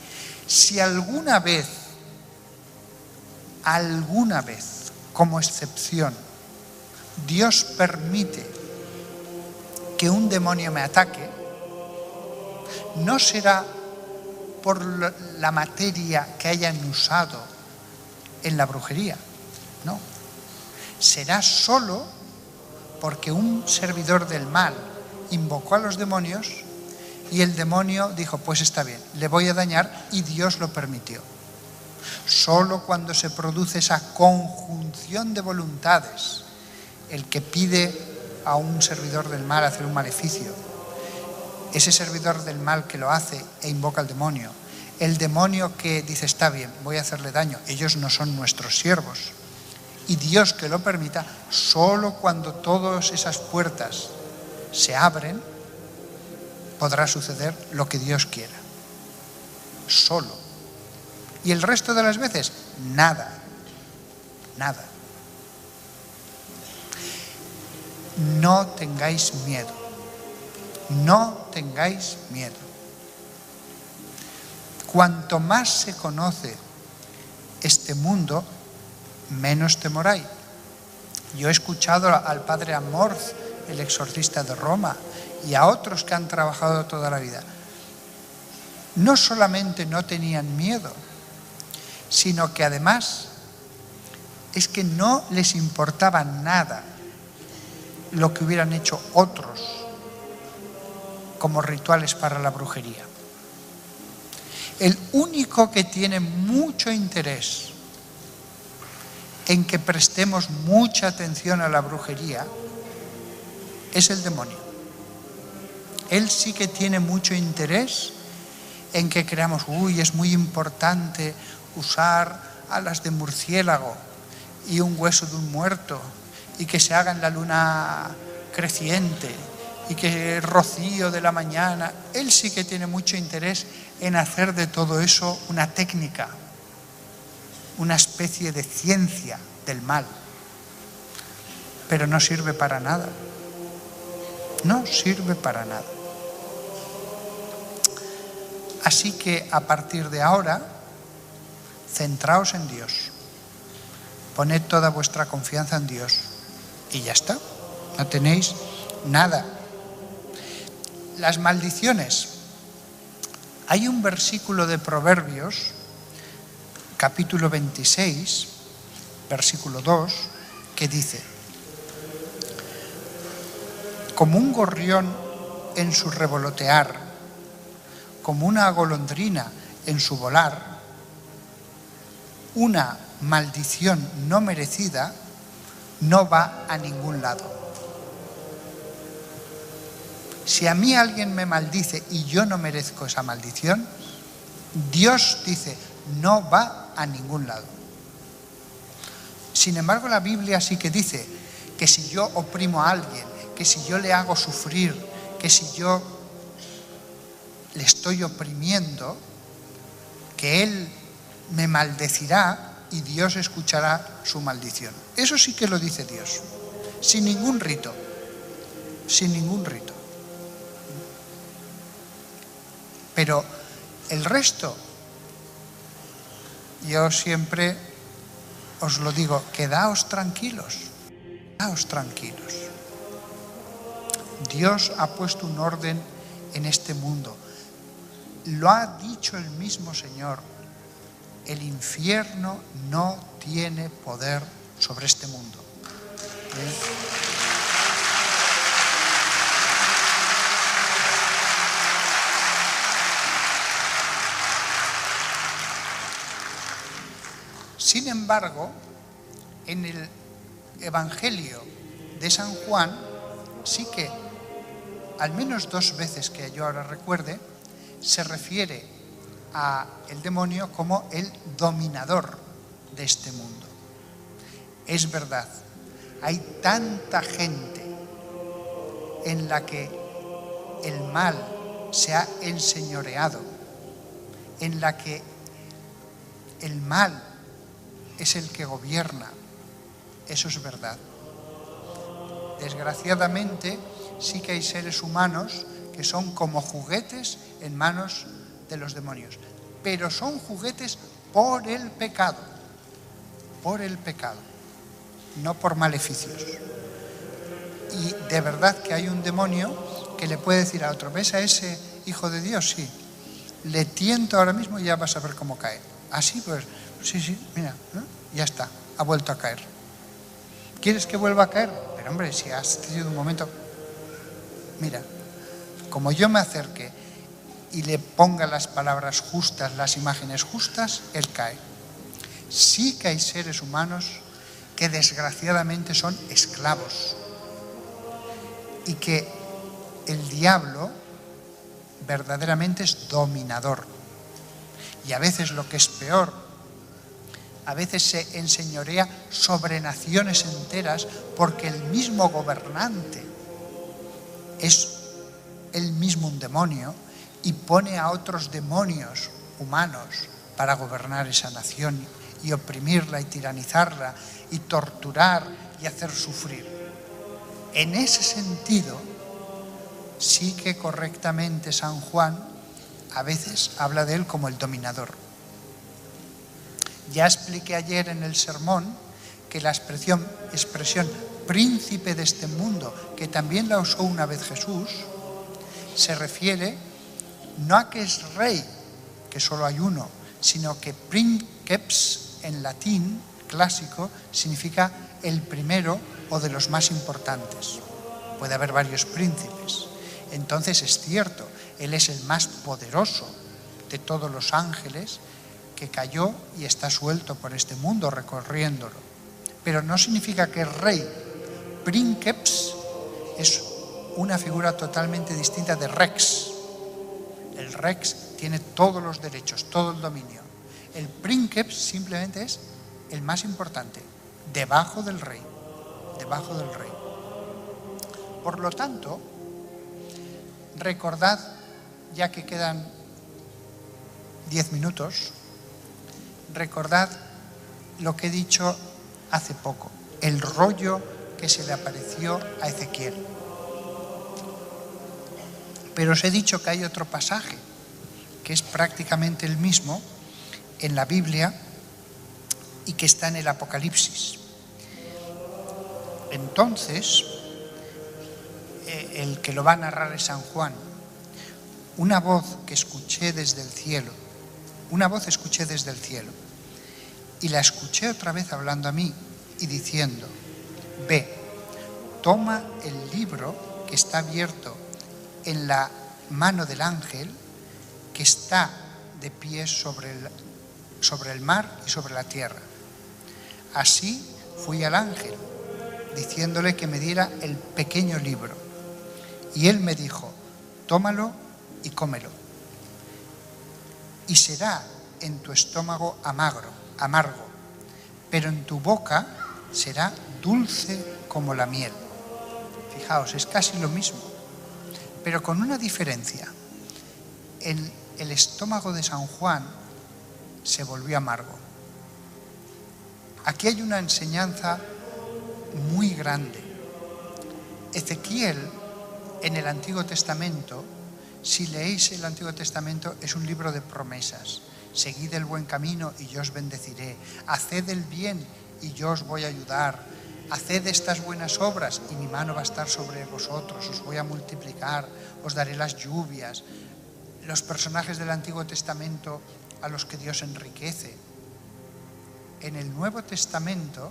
Si alguna vez, como excepción, Dios permite que un demonio me ataque, no será por la materia que hayan usado en la brujería, no. Será solo porque un servidor del mal invocó a los demonios y el demonio dijo, pues está bien, le voy a dañar, y Dios lo permitió. Solo cuando se produce esa conjunción de voluntades, el que pide a un servidor del mal hacer un maleficio, ese servidor del mal que lo hace e invoca al demonio, el demonio que dice, está bien, voy a hacerle daño, ellos no son nuestros siervos, y Dios que lo permita, solo cuando todas esas puertas se abren, podrá suceder lo que Dios quiera. Solo. Y el resto de las veces, nada. Nada. No tengáis miedo. No tengáis miedo. Cuanto más se conoce este mundo, menos temor hay. Yo he escuchado al padre Amorth, el exorcista de Roma, y a otros que han trabajado toda la vida. No solamente no tenían miedo, sino que además es que no les importaba nada lo que hubieran hecho otros como rituales para la brujería. El único que tiene mucho interés en que prestemos mucha atención a la brujería es el demonio. Él sí que tiene mucho interés en que creamos, es muy importante usar alas de murciélago y un hueso de un muerto, y que se haga en la luna creciente, y que rocío de la mañana. Él sí que tiene mucho interés en hacer de todo eso una técnica, una especie de ciencia del mal. Pero no sirve para nada. No sirve para nada. Así que a partir de ahora, centraos en Dios. Poned toda vuestra confianza en Dios. Y ya está. No tenéis nada. Las maldiciones. Hay un versículo de Proverbios, capítulo 26, versículo 2, que dice: como un gorrión en su revolotear, como una golondrina en su volar, una maldición no merecida no va a ningún lado. Si a mí alguien me maldice y yo no merezco esa maldición, Dios dice, no va a ningún lado. Sin embargo, la Biblia sí que dice que si yo oprimo a alguien, que si yo le hago sufrir, que si yo le estoy oprimiendo, que Él me maldecirá y Dios escuchará su maldición. Eso sí que lo dice Dios, sin ningún rito, sin ningún rito. Pero el resto, yo siempre os lo digo, quedaos tranquilos, quedaos tranquilos. Dios ha puesto un orden en este mundo. Lo ha dicho el mismo Señor. El infierno no tiene poder sobre este mundo. Sin embargo, en el Evangelio de San Juan, sí que, al menos 2 veces que yo ahora recuerde, se refiere a el demonio como el dominador de este mundo. Es verdad, hay tanta gente en la que el mal se ha enseñoreado, en la que el mal es el que gobierna. Eso es verdad. Desgraciadamente, sí que hay seres humanos que son como juguetes en manos de los demonios. Pero son juguetes por el pecado, no por maleficios. Y de verdad que hay un demonio que le puede decir a otro, ¿ves a ese hijo de Dios? Sí. Le tiento ahora mismo y ya vas a ver cómo cae. Así pues, sí, mira, ¿no? Ya está, ha vuelto a caer. ¿Quieres que vuelva a caer? Pero hombre, si has tenido un momento, mira, como yo me acerque y le ponga las palabras justas, las imágenes justas, él cae. Sí que hay seres humanos que desgraciadamente son esclavos y que el diablo verdaderamente es dominador. Y a veces lo que es peor, a veces se enseñorea sobre naciones enteras porque el mismo gobernante es él mismo un demonio y pone a otros demonios humanos para gobernar esa nación y oprimirla y tiranizarla y torturar y hacer sufrir. En ese sentido, sí que correctamente San Juan a veces habla de él como el dominador. Ya expliqué ayer en el sermón que la expresión príncipe de este mundo, que también la usó una vez Jesús, se refiere no a que es rey, que solo hay uno, sino que princeps en latín clásico significa el primero o de los más importantes. Puede haber varios príncipes. Entonces es cierto, él es el más poderoso de todos los ángeles que cayó y está suelto por este mundo recorriéndolo. Pero no significa que es rey. Princeps es una figura totalmente distinta de rex. El rex tiene todos los derechos, todo el dominio. El princeps simplemente es el más importante, debajo del rey. Debajo del rey. Por lo tanto, recordad, ya que quedan 10 minutos, recordad lo que he dicho hace poco, el rollo que se le apareció a Ezequiel. Pero os he dicho que hay otro pasaje, que es prácticamente el mismo en la Biblia y que está en el Apocalipsis. Entonces, el que lo va a narrar es San Juan. Una voz que escuché desde el cielo, y la escuché otra vez hablando a mí y diciendo, ve, toma el libro que está abierto en la mano del ángel que está de pie sobre el mar y sobre la tierra. Así fui al ángel, diciéndole que me diera el pequeño libro. Y él me dijo, tómalo y cómelo. Y será en tu estómago amargo, pero en tu boca será dulce como la miel. Fijaos, es casi lo mismo, pero con una diferencia. El estómago de San Juan se volvió amargo. Aquí hay una enseñanza muy grande. Ezequiel, en el Antiguo Testamento, si leéis el Antiguo Testamento, es un libro de promesas. Seguid el buen camino y yo os bendeciré. Haced el bien y yo os voy a ayudar. Haced estas buenas obras y mi mano va a estar sobre vosotros. Os voy a multiplicar, os daré las lluvias. Los personajes del Antiguo Testamento a los que Dios enriquece. En el Nuevo Testamento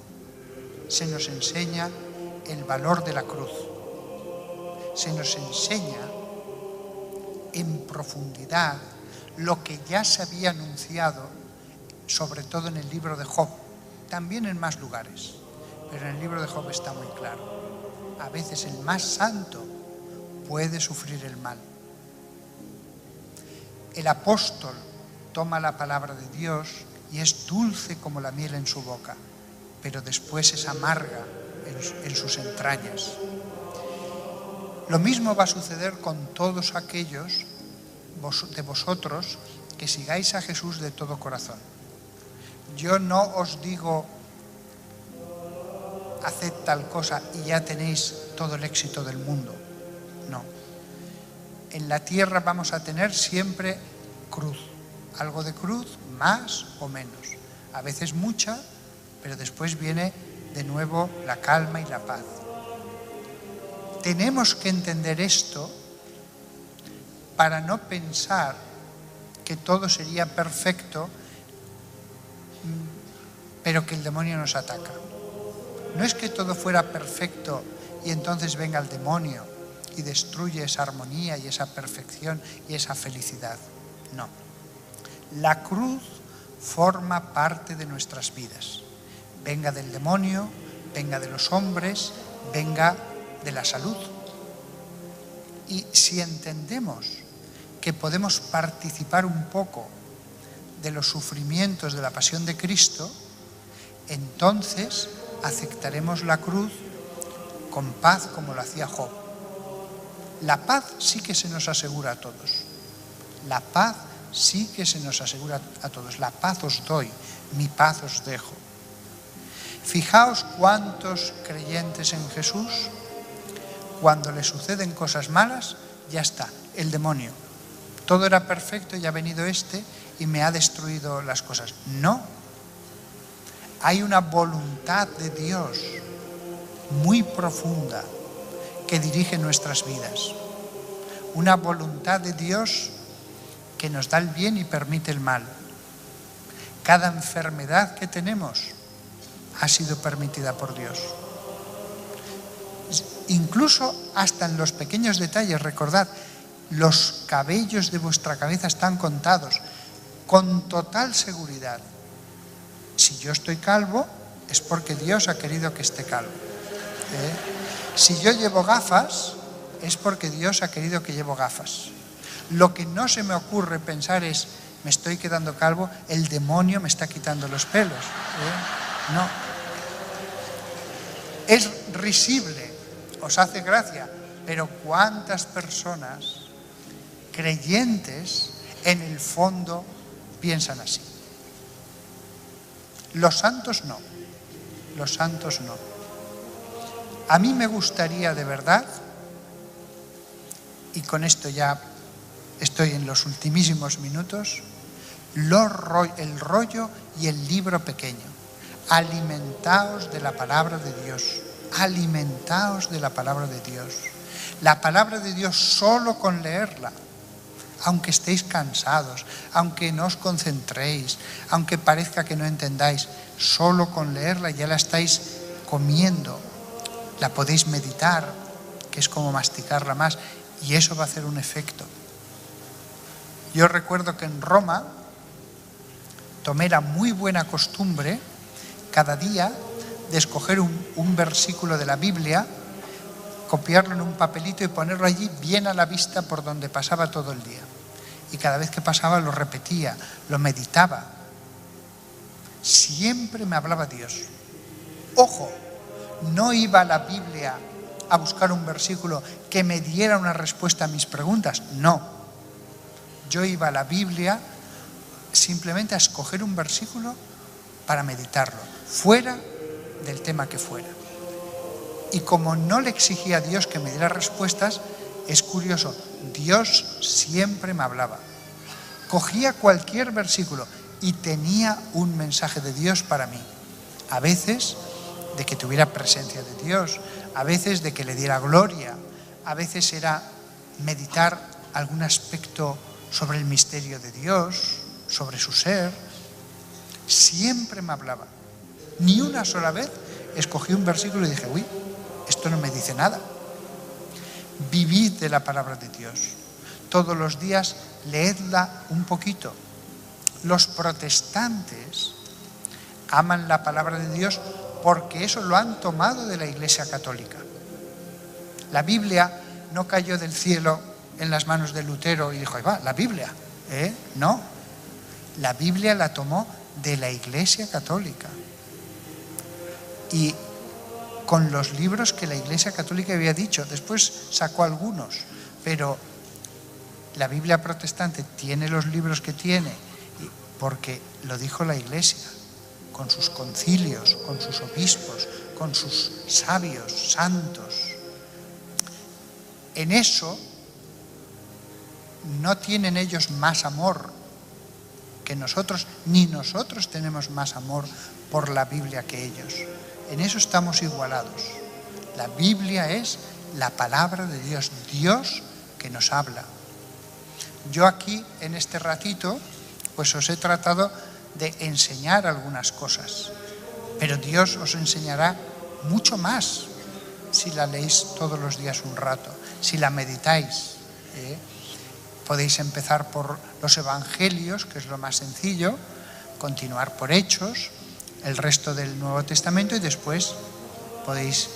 se nos enseña el valor de la cruz. Se nos enseña en profundidad lo que ya se había anunciado, sobre todo en el libro de Job, también en más lugares, pero en el libro de Job está muy claro. A veces el más santo puede sufrir el mal. El apóstol toma la palabra de Dios y es dulce como la miel en su boca, pero después es amarga en sus entrañas. Lo mismo va a suceder con todos aquellos de vosotros que sigáis a Jesús de todo corazón. Yo no os digo, haced tal cosa y ya tenéis todo el éxito del mundo. No. En la tierra vamos a tener siempre cruz. Algo de cruz, más o menos. A veces mucha, pero después viene de nuevo la calma y la paz. Tenemos que entender esto para no pensar que todo sería perfecto, pero que el demonio nos ataca. No es que todo fuera perfecto y entonces venga el demonio y destruye esa armonía y esa perfección y esa felicidad. No. La cruz forma parte de nuestras vidas. Venga del demonio, venga de los hombres, venga de la salud. Y si entendemos que podemos participar un poco de los sufrimientos de la pasión de Cristo, entonces aceptaremos la cruz con paz como lo hacía Job. La paz sí que se nos asegura a todos. La paz sí que se nos asegura a todos. La paz os doy, mi paz os dejo. Fijaos cuántos creyentes en Jesús, cuando les suceden cosas malas, ya está, el demonio. Todo era perfecto y ha venido este y me ha destruido las cosas. No. Hay una voluntad de Dios muy profunda que dirige nuestras vidas. Una voluntad de Dios que nos da el bien y permite el mal. Cada enfermedad que tenemos ha sido permitida por Dios. Incluso hasta en los pequeños detalles, recordad, los cabellos de vuestra cabeza están contados con total seguridad. Si yo estoy calvo, es porque Dios ha querido que esté calvo. Si yo llevo gafas, es porque Dios ha querido que llevo gafas. Lo que no se me ocurre pensar es, me estoy quedando calvo, el demonio me está quitando los pelos. No. Es risible, os hace gracia, pero ¿cuántas personas creyentes en el fondo piensan así? Los santos no. Los santos no. A mí me gustaría de verdad, y con esto ya estoy en los ultimísimos minutos, el rollo y el libro pequeño. Alimentaos de la palabra de Dios. Alimentaos de la palabra de Dios. La palabra de Dios solo con leerla, aunque estéis cansados, aunque no os concentréis, aunque parezca que no entendáis, solo con leerla ya la estáis comiendo. La podéis meditar, que es como masticarla más, y eso va a hacer un efecto. Yo recuerdo que en Roma tomé la muy buena costumbre cada día de escoger un versículo de la Biblia, copiarlo en un papelito y ponerlo allí bien a la vista por donde pasaba todo el día. Y cada vez que pasaba lo repetía, lo meditaba. Siempre me hablaba Dios. Ojo, no iba a la Biblia a buscar un versículo que me diera una respuesta a mis preguntas. No. Yo iba a la Biblia simplemente a escoger un versículo para meditarlo. fuera del tema que fuera. Y como no le exigía a Dios que me diera respuestas, es curioso, Dios siempre me hablaba. Cogía cualquier versículo y tenía un mensaje de Dios para mí. A veces de que tuviera presencia de Dios, a veces de que le diera gloria, a veces era meditar algún aspecto sobre el misterio de Dios, sobre su ser. Siempre me hablaba. Ni una sola vez escogí un versículo y dije, uy, esto no me dice nada. Vivid de la palabra de Dios. Todos los días leedla un poquito. Los protestantes aman la palabra de Dios porque eso lo han tomado de la Iglesia Católica. La Biblia no cayó del cielo en las manos de Lutero y dijo, ahí va, la Biblia. No, la Biblia la tomó de la Iglesia Católica. Y con los libros que la Iglesia Católica había dicho, después sacó algunos, pero la Biblia protestante tiene los libros que tiene porque lo dijo la Iglesia, con sus concilios, con sus obispos, con sus sabios, santos. En eso no tienen ellos más amor que nosotros, ni nosotros tenemos más amor por la Biblia que ellos. En eso estamos igualados. La Biblia es la palabra de Dios, Dios que nos habla. Yo aquí, en este ratito, pues os he tratado de enseñar algunas cosas, pero Dios os enseñará mucho más si la leéis todos los días un rato, si la meditáis. Podéis empezar por los Evangelios, que es lo más sencillo, continuar por Hechos, el resto del Nuevo Testamento y después podéis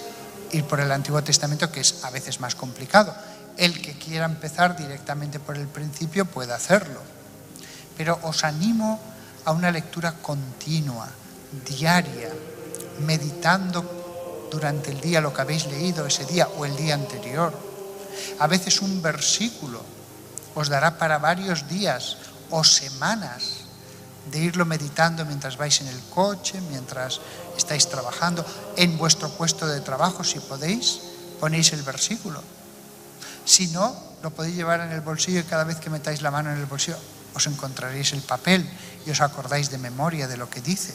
ir por el Antiguo Testamento, que es a veces más complicado. El que quiera empezar directamente por el principio puede hacerlo, pero os animo a una lectura continua, diaria, meditando durante el día lo que habéis leído ese día o el día anterior. A veces un versículo os dará para varios días o semanas de irlo meditando mientras vais en el coche, mientras estáis trabajando, en vuestro puesto de trabajo, si podéis, ponéis el versículo. Si no, lo podéis llevar en el bolsillo y cada vez que metáis la mano en el bolsillo os encontraréis el papel y os acordáis de memoria de lo que dice.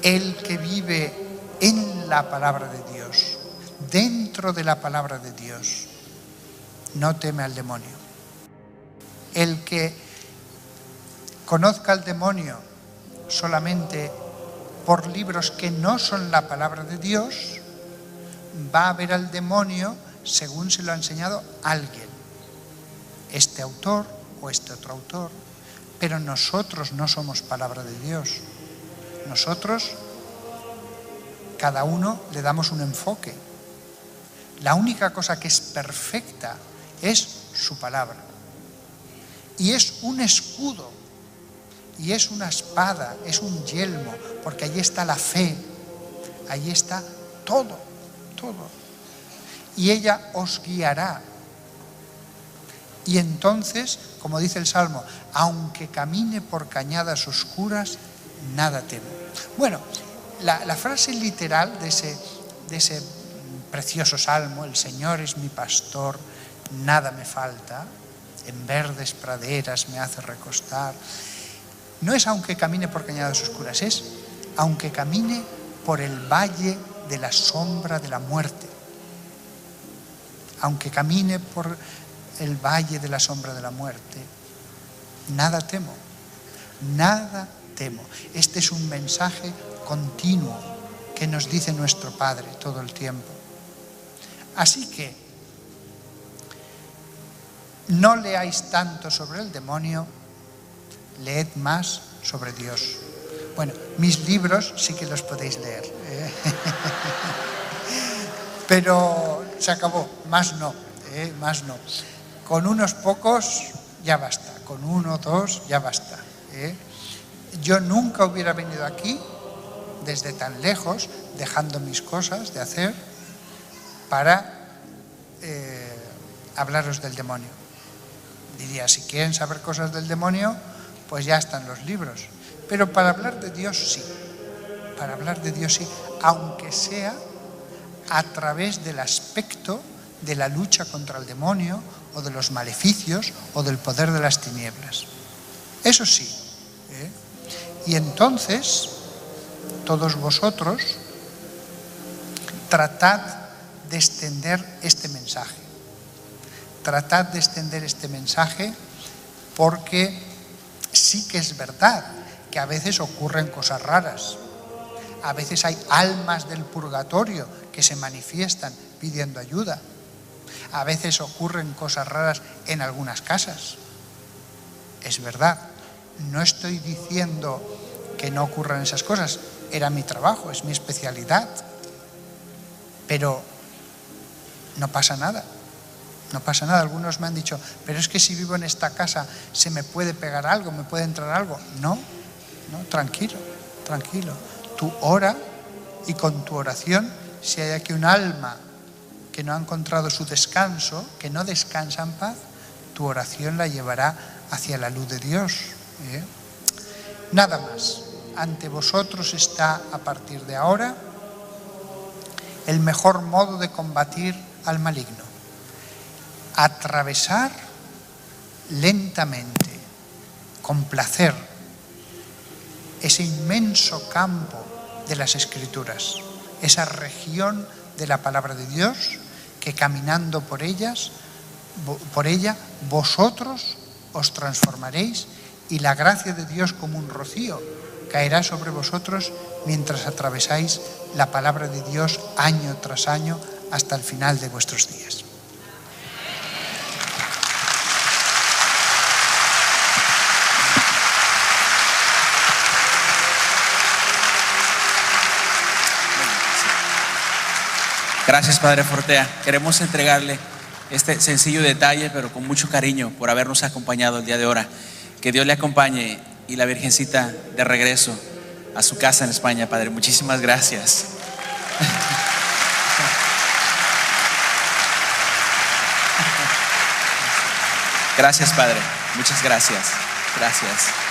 El que vive en la palabra de Dios, dentro de la palabra de Dios, no teme al demonio. El que conozca al demonio solamente por libros que no son la palabra de Dios, va a ver al demonio según se lo ha enseñado alguien, este autor o este otro autor, pero nosotros no somos palabra de Dios. Nosotros, cada uno le damos un enfoque. La única cosa que es perfecta es su palabra. Y es un escudo, y es una espada, es un yelmo, porque allí está la fe, allí está todo, todo. Y ella os guiará. Y entonces, como dice el Salmo, aunque camine por cañadas oscuras, nada temo. Bueno, la frase literal de ese precioso Salmo, el Señor es mi pastor, nada me falta, en verdes praderas me hace recostar, no es aunque camine por cañadas oscuras, es aunque camine por el valle de la sombra de la muerte. Aunque camine por el valle de la sombra de la muerte, nada temo, nada temo. Este es un mensaje continuo que nos dice nuestro Padre todo el tiempo. Así que no leáis tanto sobre el demonio, leed más sobre Dios. Bueno, mis libros sí que los podéis leer, pero se acabó, más no, más no. Con unos pocos ya basta, con uno o dos ya basta. Yo nunca hubiera venido aquí desde tan lejos, dejando mis cosas de hacer, para hablaros del demonio. Diría, si quieren saber cosas del demonio, pues ya están los libros. Pero para hablar de Dios sí, para hablar de Dios sí, aunque sea a través del aspecto de la lucha contra el demonio o de los maleficios o del poder de las tinieblas. Eso sí. Y entonces, todos vosotros, tratad de extender este mensaje. Tratad de extender este mensaje porque sí que es verdad que a veces ocurren cosas raras. A veces hay almas del purgatorio que se manifiestan pidiendo ayuda. A veces ocurren cosas raras en algunas casas. Es verdad. No estoy diciendo que no ocurran esas cosas. Era mi trabajo, es mi especialidad. Pero no pasa nada. No pasa nada. Algunos me han dicho, pero es que si vivo en esta casa se me puede pegar algo, me puede entrar algo. No, tranquilo, tranquilo. Tú ora y con tu oración, si hay aquí un alma que no ha encontrado su descanso, que no descansa en paz, tu oración la llevará hacia la luz de Dios. Nada más. Ante vosotros está, a partir de ahora, el mejor modo de combatir al maligno. Atravesar lentamente, con placer, ese inmenso campo de las Escrituras, esa región de la palabra de Dios, que caminando por ella, vosotros os transformaréis y la gracia de Dios como un rocío caerá sobre vosotros mientras atravesáis la palabra de Dios año tras año hasta el final de vuestros días. Gracias, Padre Fortea. Queremos entregarle este sencillo detalle, pero con mucho cariño, por habernos acompañado el día de ahora. Que Dios le acompañe y la Virgencita de regreso a su casa en España, Padre. Muchísimas gracias. Gracias, Padre. Muchas gracias. Gracias.